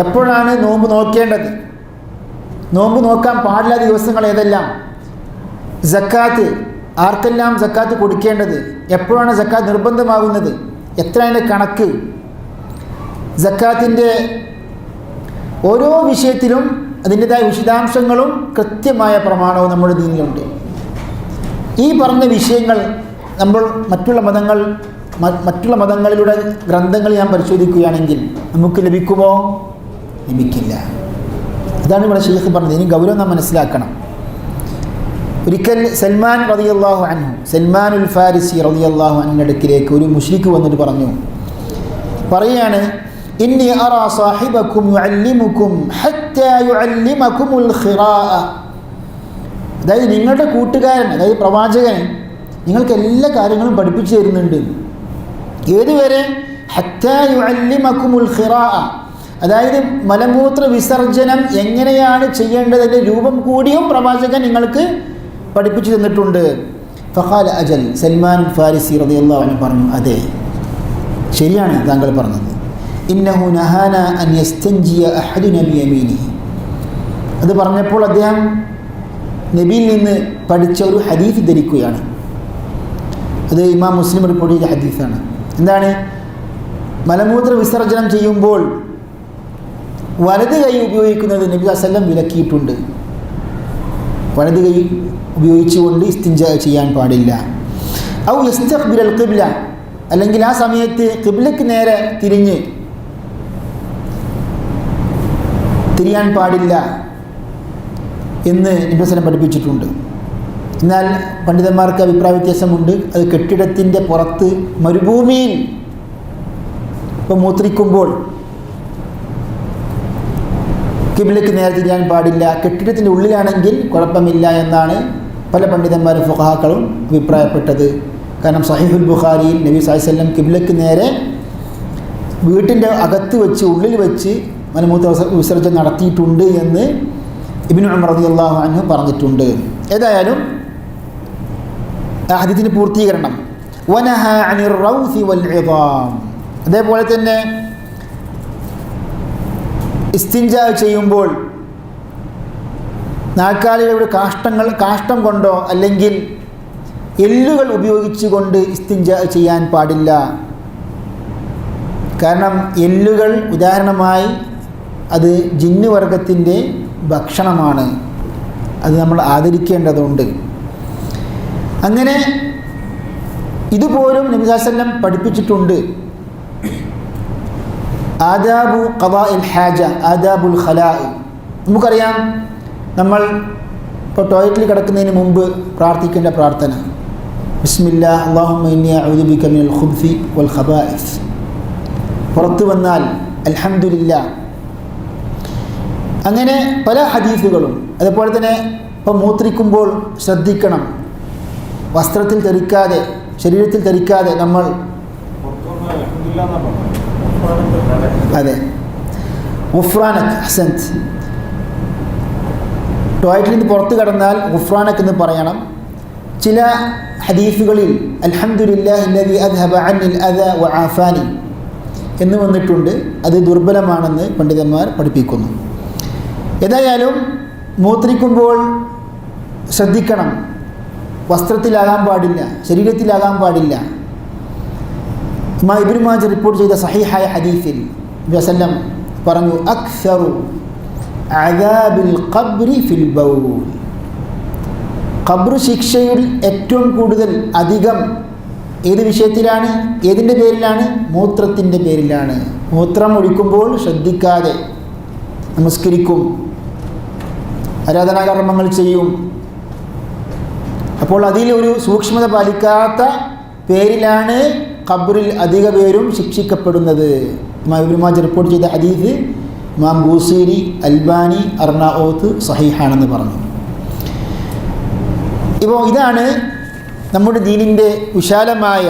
എപ്പോഴാണ് നോമ്പ് നോക്കേണ്ടത്, നോമ്പ് നോക്കാൻ പാടില്ലാത്ത ദിവസങ്ങൾ ഏതെല്ലാം, സക്കാത്ത് ആർക്കെല്ലാം സക്കാത്ത് കൊടുക്കേണ്ടത്, എപ്പോഴാണ് സക്കാത്ത് നിർബന്ധമാകുന്നത്, എത്ര അതിൻ്റെ കണക്ക്, സക്കാത്തിൻ്റെ ഓരോ വിഷയത്തിലും അതിൻ്റെതായ വിശദാംശങ്ങളും കൃത്യമായ പ്രമാണവും നമ്മുടെ ദീനിലുണ്ട്. ഈ പറഞ്ഞ വിഷയങ്ങൾ നമ്മൾ മറ്റുള്ള മതങ്ങളിലൂടെ ഗ്രന്ഥങ്ങൾ ഞാൻ പരിശോധിക്കുകയാണെങ്കിൽ നമുക്ക് ലഭിക്കുമോ? ലഭിക്കില്ല. ഇതാണ് ഇവിടെ ഷെയ്ഖ് പറഞ്ഞത്. ഇനി ഗൗരവം നാം മനസ്സിലാക്കണം. ഒരിക്കൽ സൽമാൻ റളിയല്ലാഹു അൻഹു, സൽമാനുൽ ഫാരിസി റളിയല്ലാഹു അൻഹുവിൻ്റെ അടുക്കിലേക്ക് ഒരു മുശ്രിക്ക് വന്നിട്ട് പറയുകയാണ്, ഇന്നി അറാ സാഹിബക്കും യുഅല്ലിമുക്കും ഹത്താ യുഅല്ലിമകുമുൽ ഖിറാഅ. അതായത് നിങ്ങളുടെ കൂട്ടുകാരൻ, അതായത് പ്രവാചകൻ നിങ്ങൾക്ക് എല്ലാ കാര്യങ്ങളും പഠിപ്പിച്ചു തരുന്നുണ്ട്. ഏതുവരെ? ഹത്താ യുഅല്ലിമകുമുൽ ഖിറാഅ, അതായത് മലമൂത്ര വിസർജനം എങ്ങനെയാണ് ചെയ്യേണ്ടതിൻ്റെ രൂപം കൂടിയും പ്രവാചകൻ നിങ്ങൾക്ക് പഠിപ്പിച്ചു തന്നിട്ടുണ്ട്. ഫഖാല അജൽ, സൽമാൻ ഫാരിസി റളിയല്ലാഹു അൻഹു പറഞ്ഞു, അതെ, ശരിയാണ് താങ്കൾ പറഞ്ഞത്. ഇന്നഹു നഹാന അൻ യസ്തൻജിയ അഹദുനാ ബിയമീനിഹി. അത് പറഞ്ഞപ്പോൾ അദ്ദേഹം നബിയിൽ നിന്ന് പഠിച്ച ഒരു ഹദീസ് ധരിക്കുകയാണ്. അത് ഇമാം മുസ്ലിം റിപ്പോർട്ട് ചെയ്ത ഹദീസാണ്. എന്താണ്? മലമൂത്ര വിസർജനം ചെയ്യുമ്പോൾ വലത് കൈ ഉപയോഗിക്കുന്നത് നബി സല്ലല്ലാഹു അലൈഹി വസല്ലം വിലക്കിയിട്ടുണ്ട്. വലത് കൈ ഉപയോഗിച്ചുകൊണ്ട് ഇസ്തിൻജ ചെയ്യാൻ പാടില്ല. ഔ യസ്തഖ്ബിലൽ ഖിബ്ല, അല്ലെങ്കിൽ ആ സമയത്ത് ഖിബ്ലക്ക് നേരെ തിരിയാൻ പാടില്ല എന്ന് നബി സല്ലല്ലാഹു അലൈഹി വസല്ലം പഠിപ്പിച്ചിട്ടുണ്ട്. എന്നാൽ പണ്ഡിതന്മാർക്ക് അഭിപ്രായ വ്യത്യാസമുണ്ട്. അത് കെട്ടിടത്തിൻ്റെ പുറത്ത് മരുഭൂമിയിൽ ഇപ്പോൾ മൂത്രിക്കുമ്പോൾ ഖിബ്ലക്ക് നേരെ തിരിയാൻ പാടില്ല, കെട്ടിടത്തിൻ്റെ ഉള്ളിലാണെങ്കിൽ കുഴപ്പമില്ല എന്നാണ് പല പണ്ഡിതന്മാരും ഫുഖഹാക്കളും അഭിപ്രായപ്പെട്ടത്. കാരണം സഹീഹുൽ ബുഖാരിയിൽ നബി സല്ലല്ലാഹു അലൈഹി വസല്ലം ഖിബ്ലക്ക് നേരെ വീട്ടിൻ്റെ അകത്ത് വെച്ച് ഉള്ളിൽ വെച്ച് മലമൂത്ര വിസർജനം നടത്തിയിട്ടുണ്ട് എന്ന് ഇബ്നു ഉമർ റളിയല്ലാഹു അൻഹു പറഞ്ഞിട്ടുണ്ട്. ഏതായാലും ഹദീസിൻ്റെ പൂർത്തീകരണം വനഹ അനിർ റൗസി വൽ ഇദാം. അതേപോലെ തന്നെ ഇസ്തിൻജാ ചെയ്യുമ്പോൾ നാൽക്കാലികളുടെ കാഷ്ടം കൊണ്ടോ അല്ലെങ്കിൽ എല്ലുകൾ ഉപയോഗിച്ചുകൊണ്ട് ഇസ്തിൻജാ ചെയ്യാൻ പാടില്ല. കാരണം എല്ലുകൾ ഉദാഹരണമായി അത് ജിന്നു വർഗത്തിൻ്റെ ഭക്ഷണമാണ്, അത് നമ്മൾ ആദരിക്കേണ്ടതുണ്ട്. അങ്ങനെ ഇതുപോലും നബി സല്ലല്ലാഹു അലൈഹി വസല്ലം പഠിപ്പിച്ചിട്ടുണ്ട്. ആദാബു ഖദാഇൽ ഹാജ, ആദാബുൽ ഖലാ. നമുക്കറിയാം, നമ്മൾ ഇപ്പോൾ ടോയ്ലറ്റിൽ കിടക്കുന്നതിന് മുമ്പ് പ്രാർത്ഥിക്കേണ്ട പ്രാർത്ഥന ബിസ്മില്ലാഹ് അല്ലാഹുമ്മ ഇന്നി അഊദു ബിക മിനൽ ഖുബ്സി വൽ ഖബാഇസ്. പുറത്തു വന്നാൽ അൽഹംദുലില്ലാ. അങ്ങനെ പല ഹദീസുകളും. അതുപോലെ തന്നെ ഇപ്പോൾ മൂത്രിക്കുമ്പോൾ ശ്രദ്ധിക്കണം, വസ്ത്രത്തിൽ ധരിക്കാതെ, ശരീരത്തിൽ ധരിക്കാതെ നമ്മൾ അതെ ഗുഫ്രാനക് ഹസൻത്, ടോയ്ലറ്റിൽ നിന്ന് പുറത്ത് കടന്നാൽ ഗുഫ്രാനക് എന്ന് പറയണം. ചില ഹദീസുകളിൽ അൽഹംദുലില്ലാഹി അല്ലദീ അദ്ഹബ അന്നിൽ അദാ വആഫാനി എന്ന് വന്നിട്ടുണ്ട്. അത് ദുർബലമാണെന്ന് പണ്ഡിതന്മാർ പഠിപ്പിക്കുന്നു. ഏതായാലും മൂത്രിക്കുമ്പോൾ ശ്രദ്ധിക്കണം, വസ്ത്രത്തിലാകാൻ പാടില്ല, ശരീരത്തിലാകാൻ പാടില്ല. ഇബ്നു മാജ റിപ്പോർട്ട് ചെയ്ത സഹീഹായ ഹദീസിൽ നബി വസല്ലം പറഞ്ഞു അക്സറു അദാബിൽ ഖബ്രി ഫിൽ ബൗൽ. ഖബ്ർ ശിക്ഷയിൽ ഏറ്റവും കൂടുതൽ അധികം ഏത് വിഷയത്തിലാണ്, ഏതിൻ്റെ പേരിലാണ്? മൂത്രത്തിൻ്റെ പേരിലാണ്. മൂത്രം ഒഴിക്കുമ്പോൾ ശ്രദ്ധിക്കാതെ നമസ്കരിക്കും, ആരാധനാകർമ്മങ്ങൾ ചെയ്യും. അപ്പോൾ അതിൽ ഒരു സൂക്ഷ്മത പാലിക്കാത്ത പേരിലാണ് ഖബ്റിൽ അധിക പേരും ശിക്ഷിക്കപ്പെടുന്നത്. ഇബ്നു മാജ റിപ്പോർട്ട് ചെയ്ത ഹദീസ് ഇമാം ബൂസീരി, അൽബാനി, അർനാഊത്ത് സഹീഹാണെന്ന് പറഞ്ഞു. ഇപ്പോൾ ഇതാണ് നമ്മുടെ ദീനിൻ്റെ വിശാലമായ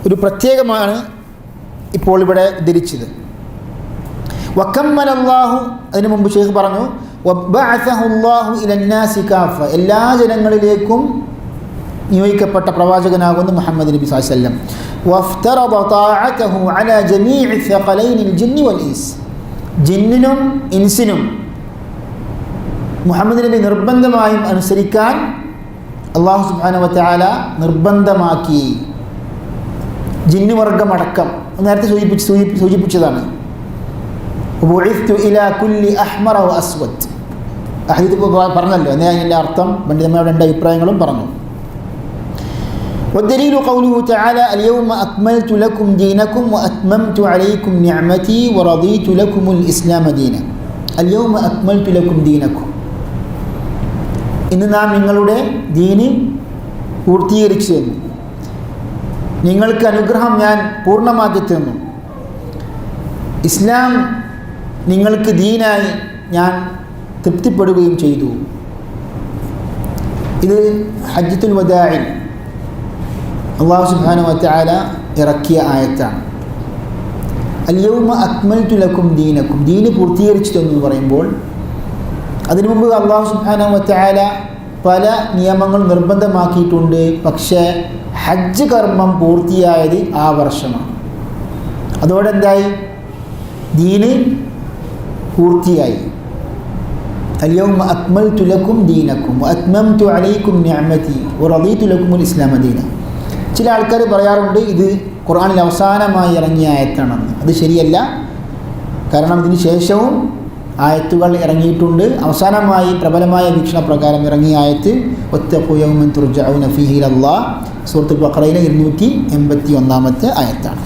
ഒരു പ്രത്യേകമാണ് ഇപ്പോൾ ഇവിടെ ഉദ്ധരിച്ചത്. വക്കമ്മലല്ലാഹു, അതിനു മുമ്പ് ഷെയ്ഖ് പറഞ്ഞു വബ്ബഅസഹുല്ലാഹു ഇലന്നാസി കാഫ, എല്ലാ ജനങ്ങളിലേക്കും നിയോഗിക്കപ്പെട്ട പ്രവാചകനാകുന്നു മുഹമ്മദ് നബി സ്വല്ലല്ലാഹു അലൈഹി വസല്ലം. വഫ്തറദ താഅതഹു അലാ ജമീഇ സഖലൈനിൽ ജിന്നി വൽ ഇൻസ്, ജിന്നിനും ഇൻസിനും മുഹമ്മദ് നബി നിർബന്ധമായും അനുസരിക്കാൻ അല്ലാഹു സുബ്ഹാനഹു വ തആല നിർബന്ധമാക്കി. ജിന്നുവർഗമടക്കം നേരത്തെ സൂചിപ്പിച്ചതാണ്. ബുഇസ്തു ഇലാ കുല്ലി അഹ്മറ വ അസ്വദ്, ഹദീസ് പറഞ്ഞല്ലോ. എന്നേ അതിൻ്റെ അർത്ഥം പണ്ഡിതന്മാരുടെ രണ്ട് അഭിപ്രായങ്ങളും പറഞ്ഞു. والدليل قوله تعالى اليوم أكملت لكم دينكم وأتممت عليكم نعمتي ورضيت لكم الإسلام دينا. اليوم أكملت لكم دينكم, ഇന്ന് നാം നിങ്ങളുടെ ദീന് പൂർത്തീകരിച്ചു തന്നു, നിങ്ങൾക്ക് അനുഗ്രഹം ഞാൻ പൂർണ്ണമാക്കി തന്നു, ഇസ്ലാം നിങ്ങൾക്ക് ദീനായി ഞാൻ തൃപ്തിപ്പെടുകയും ചെയ്തു. ഇത് ഹജ്ജത്തുൽ വദാഇൽ അല്ലാഹു സുബ്ഹാനഹു വ തആല ഇറക്കിയ ആയത്താണ്. അൽയൗമ അക്മൽതു ലക്കും ദീനക്കും, ദീന് പൂർത്തീകരിച്ചു എന്ന് പറയുമ്പോൾ അതിനു മുമ്പ് അല്ലാഹു സുബ്ഹാനഹു വ തആല പല നിയമങ്ങൾ നിർബന്ധമാക്കിയിട്ടുണ്ട്. പക്ഷേ ഹജ്ജ് കർമ്മം പൂർത്തിയായത് ആ വർഷമാണ്. അതോടെ എന്തായി? ദീന് പൂർത്തിയായി. അൽയൗമ അക്മൽതു ലക്കും ദീനക്കും വഅത്മംതു അലൈക്കും നിഅമതി വറദീതു ലക്കുമുൽ ഇസ്ലാമ ദീന. ചില ആൾക്കാർ പറയാറുണ്ട് ഇത് ഖുർആനിൽ അവസാനമായി ഇറങ്ങിയ ആയത്താണെന്ന്. അത് ശരിയല്ല. കാരണം ഇതിന് ശേഷവും ആയത്തുകൾ ഇറങ്ങിയിട്ടുണ്ട്. അവസാനമായി പ്രബലമായ വീക്ഷണപ്രകാരം ഇറങ്ങിയ ആയത്ത് വത്തഖൂ യൗമൻ തുർജഊന ഫീഹി ഇലല്ലാഹ്, സൂറത്തുൽ ബഖറയിലെ 281 ആയത്താണ്.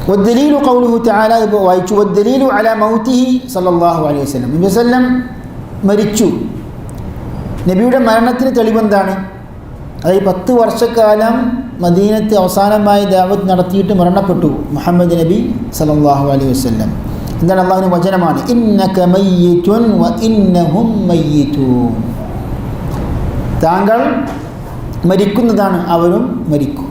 والدليل قوله تعالى والدليل على موته صلى الله عليه وسلم. നബി വസല്ലം മരിച്ചു. നബിയുടെ മരണത്തിന് തെളിവെന്താണ്? അതായത് 10 വർഷക്കാലം മദീനത്ത് അവസാനമായി ദഅവത്ത് നടത്തിയിട്ട് മരണപ്പെട്ടു മുഹമ്മദ് നബി സല്ലല്ലാഹു അലൈഹി വസല്ലം. എന്താണ്? അല്ലാഹുവിൻ്റെ വചനമാണ് ഇന്നക മയ്യിതുൻ വ ഇന്നഹും മയ്യിതൂൻ, താങ്കൾ മരിക്കുന്നതാണ്, അവരും മരിക്കും.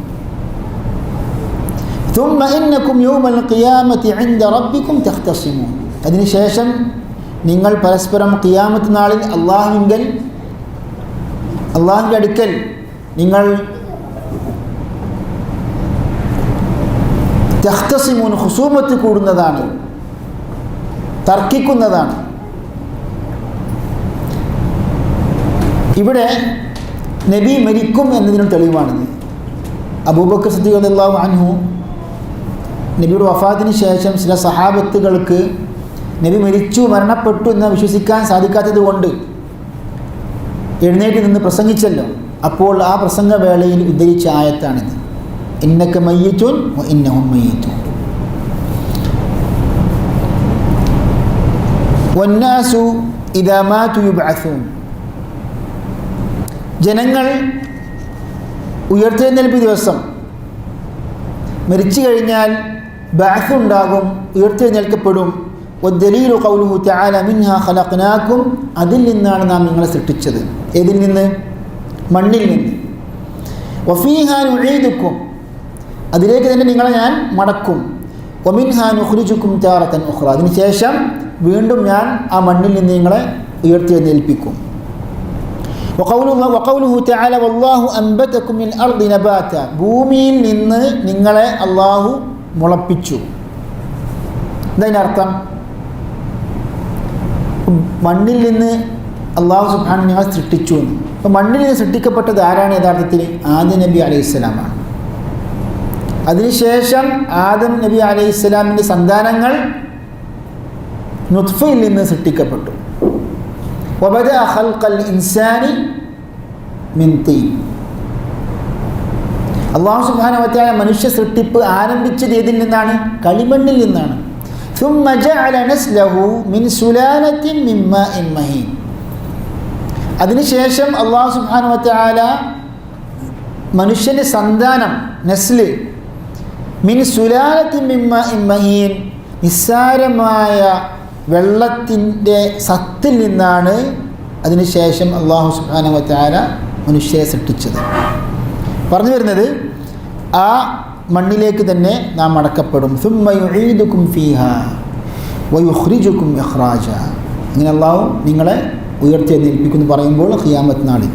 ثم إنكم يوم القيامة عند ربكم تختصمون. അതിനുശേഷം നിങ്ങൾ പരസ്പരം ഖിയാമത്ത് നാളിൽ അള്ളാഹുവിൻ്റെ അടുക്കൽ നിങ്ങൾ തഖ്തസിമൂൻ ഖുസൂമത്ത് കൂടുന്നതാണ്, തർക്കിക്കുന്നതാണ്. ഇവിടെ നബി മരിക്കും എന്നതിനും തെളിവാണിത്. അബൂബക്കർ സിദ്ദീഖ് റളിയല്ലാഹു അൻഹു നബിയുടെ വഫാത്തിന് ശേഷം ചില സഹാബത്തുകൾക്ക് നബി മരണപ്പെട്ടു എന്ന് വിശ്വസിക്കാൻ സാധിക്കാത്തത് കൊണ്ട് എഴുന്നേറ്റ് നിന്ന് പ്രസംഗിച്ചല്ലോ. അപ്പോൾ ആ പ്രസംഗവേളയിൽ ഉദ്ധരിച്ച ആയത്താണിത്. ഇന്നക മയ്യിത്തുൻ വ ഇന്നഹും മയ്യിത്തുൻ വന്നാസു ഇദാ മാതു യുബ്അസൂൻ. ജനങ്ങൾ ഉയർത്തെഴുന്നേൽപ്പ് ദിവസം മരിച്ചു കഴിഞ്ഞാൽ ബഅസ് ഉണ്ടാകും, ഉയർത്തെഴുന്നേൽക്കപ്പെടും. വദ്ദലീലു ഖൗലുഹു തആല മിൻഹാ ഖലഖ്നാകും. അതിൽ നിന്നാണ് നാം നിങ്ങളെ സൃഷ്ടിച്ചത്. ഏതിൽ നിന്ന്? മണ്ണിൽ നിന്ന്. വഫീഹാ നുഈദുക്കും. അതിലേക്ക് തന്നെ നിങ്ങളെ ഞാൻ മടക്കും. വമിൻഹാ നുഖ്രിജുക്കും താറത്തൻ ഉഖ്റ. അതിനുശേഷം വീണ്ടും ഞാൻ ആ മണ്ണിൽ നിന്ന് നിങ്ങളെ ഉയർത്തെഴുന്നേൽപ്പിക്കും. വഖൗലുഹു തആല വല്ലാഹു അൻബതകും മിൽ അർദി നബാത. ഭൂമിയിൽ നിന്ന് നിങ്ങളെ അല്ലാഹു മുളപ്പിച്ചു. എന്താ മണ്ണിൽ നിന്ന് അല്ലാഹു സുബ്ഹാനഹു നിങ്ങളെ സൃഷ്ടിച്ചു എന്ന്. അപ്പോൾ മണ്ണിൽ നിന്ന് സൃഷ്ടിക്കപ്പെട്ടത് ആരാണ്? യഥാർത്ഥത്തിൽ ആദം നബി അലൈഹിസ്സലാമാണ്. അതിനുശേഷം ആദം നബി അലൈഹിസ്സലാമിൻ്റെ സന്താനങ്ങൾ നുത്ഫയിൽ നിന്ന് സൃഷ്ടിക്കപ്പെട്ടു. വബദഅ ഖൽഖൽ ഇൻസാനി മിൻ തീൻ. അല്ലാഹു സുബ്ഹാനഹു വ തആല മനുഷ്യ സൃഷ്ടിപ്പ് ആരംഭിച്ചത് ഏതിൽ നിന്നാണ്? കളിമണ്ണിൽ നിന്നാണ്. ثم جعل نسله من سلالة من ماء مهين. അതിനുശേഷം അല്ലാഹു സുബ്ഹാനഹു വ തആല മനുഷ്യൻ്റെ സന്താനം നസ്ല് മിൻ സുലാലത്തിൻ മിൻ മാഇൻ മഹീൻ, നിസ്സാരമായ വെള്ളത്തിൻ്റെ സത്തിൽ നിന്നാണ് അതിനുശേഷം അല്ലാഹു സുബ്ഹാനഹു വ തആല മനുഷ്യരെ സൃഷ്ടിച്ചത്. പറഞ്ഞു വരുന്നത് ആ മണ്ണിലേക്ക് തന്നെ നാം അടക്കപ്പെടും. സുമ്മ യുഈദുക്കും ഫീഹാ വയുഖ്രിജുക്കും ഇഖ്റാജ. അങ്ങനെ അല്ലാഹു നിങ്ങളെ ഉയർത്തെഴുന്നേൽപ്പിക്കുന്നു പറയുമ്പോൾ ഖിയാമത്ത് നാളിൽ.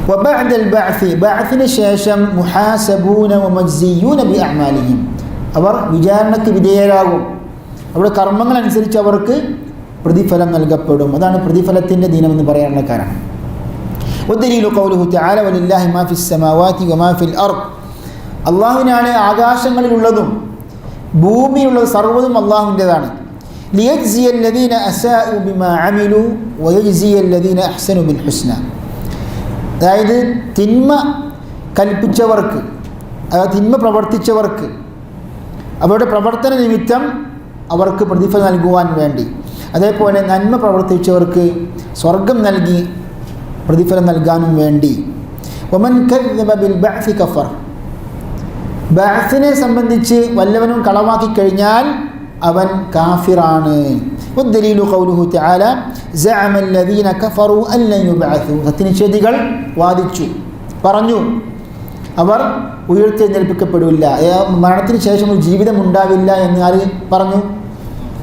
വബഅദൽ ബഅസി. ബഅസിന് ശേഷം മുഹാസബൂന വമജ്സിയൂന ബിഅഅമാലിഹിം. അവർ വിചാരണയ്ക്ക് വിധേയരാകും. അവരുടെ കർമ്മങ്ങളനുസരിച്ച് അവർക്ക് പ്രതിഫലം നൽകപ്പെടും. അതാണ് പ്രതിഫലത്തിൻ്റെ ദിനമെന്ന് പറയാനുള്ള കാരണം. വദ്ദലീലു ഖൗലുഹു തആല വലില്ലാഹി മാ ഫിസ് സമാവാതി വമാ ഫിൽ അർദ്. അള്ളാഹുവിനാണ് ആകാശങ്ങളിലുള്ളതും ഭൂമിയിലുള്ളത് സർവ്വതും അള്ളാഹുവിൻ്റെതാണ്. ലിയജ്സിയല്ലദീന അസാഉ ബിമാ അമിലു വയജ്സിയല്ലദീന അഹ്സനു ബിൽ ഹുസ്ന. അതായത് തിന്മ കൽപ്പിച്ചവർക്ക്, അതായത് തിന്മ പ്രവർത്തിച്ചവർക്ക് അവരുടെ പ്രവർത്തന നിമിത്തം അവർക്ക് പ്രതിഫലം നൽകുവാൻ വേണ്ടി, അതേപോലെ നന്മ പ്രവർത്തിച്ചവർക്ക് സ്വർഗം നൽകി പ്രതിഫലം നൽകാനും വേണ്ടി. വമൻ കദ്ദബ ബിൽ ബഅസി കഫർ. ബഅസിനെ സംബന്ധിച്ച് വല്ലവനും കളവാക്കി കഴിഞ്ഞാൽ അവൻ കാഫിറാണ്. വദ്ദലീലു ഖൗലുഹു തആല സഅമ അല്ലദീന കഫറു അൻ ലൻ യുബഅസു. സത്യനിഷേധികൾ വാദിച്ചു, പറഞ്ഞു അവർ ഉയർത്തെഴുന്നേൽപ്പിക്കപ്പെടില്ല, മരണത്തിന് ശേഷം ഒരു ജീവിതം ഉണ്ടാവില്ല എന്ന് ആര് പറഞ്ഞു?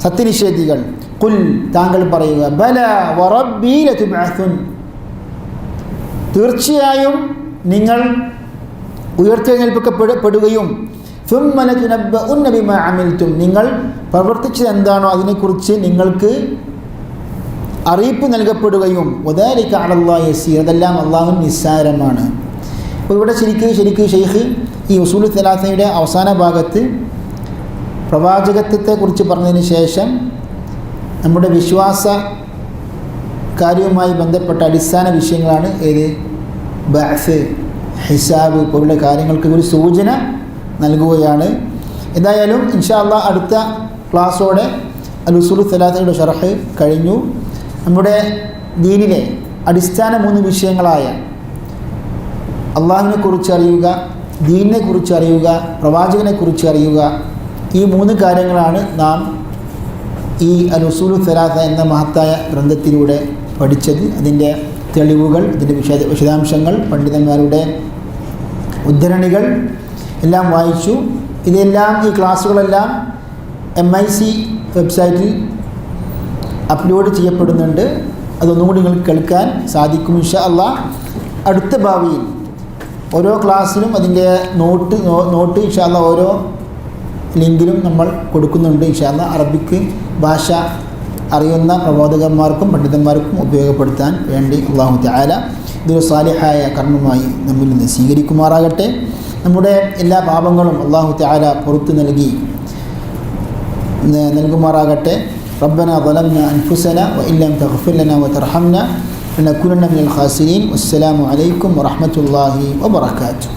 സത്യനിഷേധികൾ. ഖുൽ, താങ്കൾ പറയുക, ബല വറബ്ബി ലതുബഅസുൻ. തീർച്ചയായും നിങ്ങൾ ഉയർത്തെഴുന്നേൽപ്പിക്കപ്പെടുകയും സുമ്മ ലതുനബ്ബഉന്ന ബിമാ അമിൽതും, നിങ്ങൾ പ്രവർത്തിച്ചത് എന്താണോ അതിനെക്കുറിച്ച് നിങ്ങൾക്ക് അറിയിപ്പ് നൽകപ്പെടുകയും. വദാലിക അലല്ലാഹി യസീർ. അതെല്ലാം അല്ലാഹുവിന് നിസ്സാരമാണ്. അപ്പോൾ ഇവിടെ ശരിക്ക് ഷെയ്ഖ് ഈ ഉസൂലുൽ സലാസയുടെ അവസാന ഭാഗത്ത് പ്രവാചകത്വത്തെക്കുറിച്ച് പറഞ്ഞതിന് ശേഷം നമ്മുടെ വിശ്വാസ കാര്യവുമായി ബന്ധപ്പെട്ട അടിസ്ഥാന വിഷയങ്ങളാണ് ഏത്? ബഅസ്, ഹിസാബ് പോലുള്ള കാര്യങ്ങൾക്ക് ഒരു സൂചന നൽകുകയാണ്. എന്തായാലും ഇൻഷാ അല്ലാഹ് അടുത്ത ക്ലാസ്സോടെ അൽ ഉസൂലുൽ സലാസയുടെ ശറഹ് കഴിഞ്ഞു. നമ്മുടെ ദീനിലെ അടിസ്ഥാന 3 വിഷയങ്ങളായ അള്ളാഹുവിനെക്കുറിച്ച് അറിയുക, ദീനിനെക്കുറിച്ച് അറിയുക, പ്രവാചകനെക്കുറിച്ച് അറിയുക, ഈ 3 കാര്യങ്ങളാണ് നാം ഈ അൽ ഉസൂലുൽ സലാസ എന്ന മഹത്തായ ഗ്രന്ഥത്തിലൂടെ പഠിച്ചത്. അതിൻ്റെ തെളിവുകൾ, അതിൻ്റെ വിശദാംശങ്ങൾ, പണ്ഡിതന്മാരുടെ ഉദ്ധരണികൾ എല്ലാം വായിച്ചു. ഇതെല്ലാം ഈ ക്ലാസ്സുകളെല്ലാം MIC വെബ്സൈറ്റിൽ അപ്ലോഡ് ചെയ്യപ്പെടുന്നുണ്ട്. അതൊന്നും കൂടി നിങ്ങൾക്ക് കേൾക്കാൻ സാധിക്കും ഇൻഷാ അല്ലാഹ്. അടുത്ത ഭാവിയിൽ ഓരോ ക്ലാസ്സിലും അതിൻ്റെ നോട്ട് ഇൻഷാ അല്ലാഹ് ഓരോ ലിങ്കിലും നമ്മൾ കൊടുക്കുന്നുണ്ട് ഇൻഷാ അല്ലാഹ്. അറബിക്ക് ഭാഷ അറിയുന്ന പ്രബോധകന്മാർക്കും പണ്ഡിതന്മാർക്കും ഉപയോഗപ്പെടുത്താൻ വേണ്ടി അല്ലാഹു തആല ഇതൊരു സാലിഹായ കർമ്മമായി നമ്മിൽ നിന്ന് സ്വീകരിക്കുമാറാകട്ടെ. നമ്മുടെ എല്ലാ പാപങ്ങളും അല്ലാഹു തആല പുറത്തു നൽകുമാറാകട്ടെ. ربنا ظلمنا أنفسنا وإن لم تغفر لنا وترحمنا لنكونن من الخاسرين. والسلام عليكم ورحمة الله وبركاته.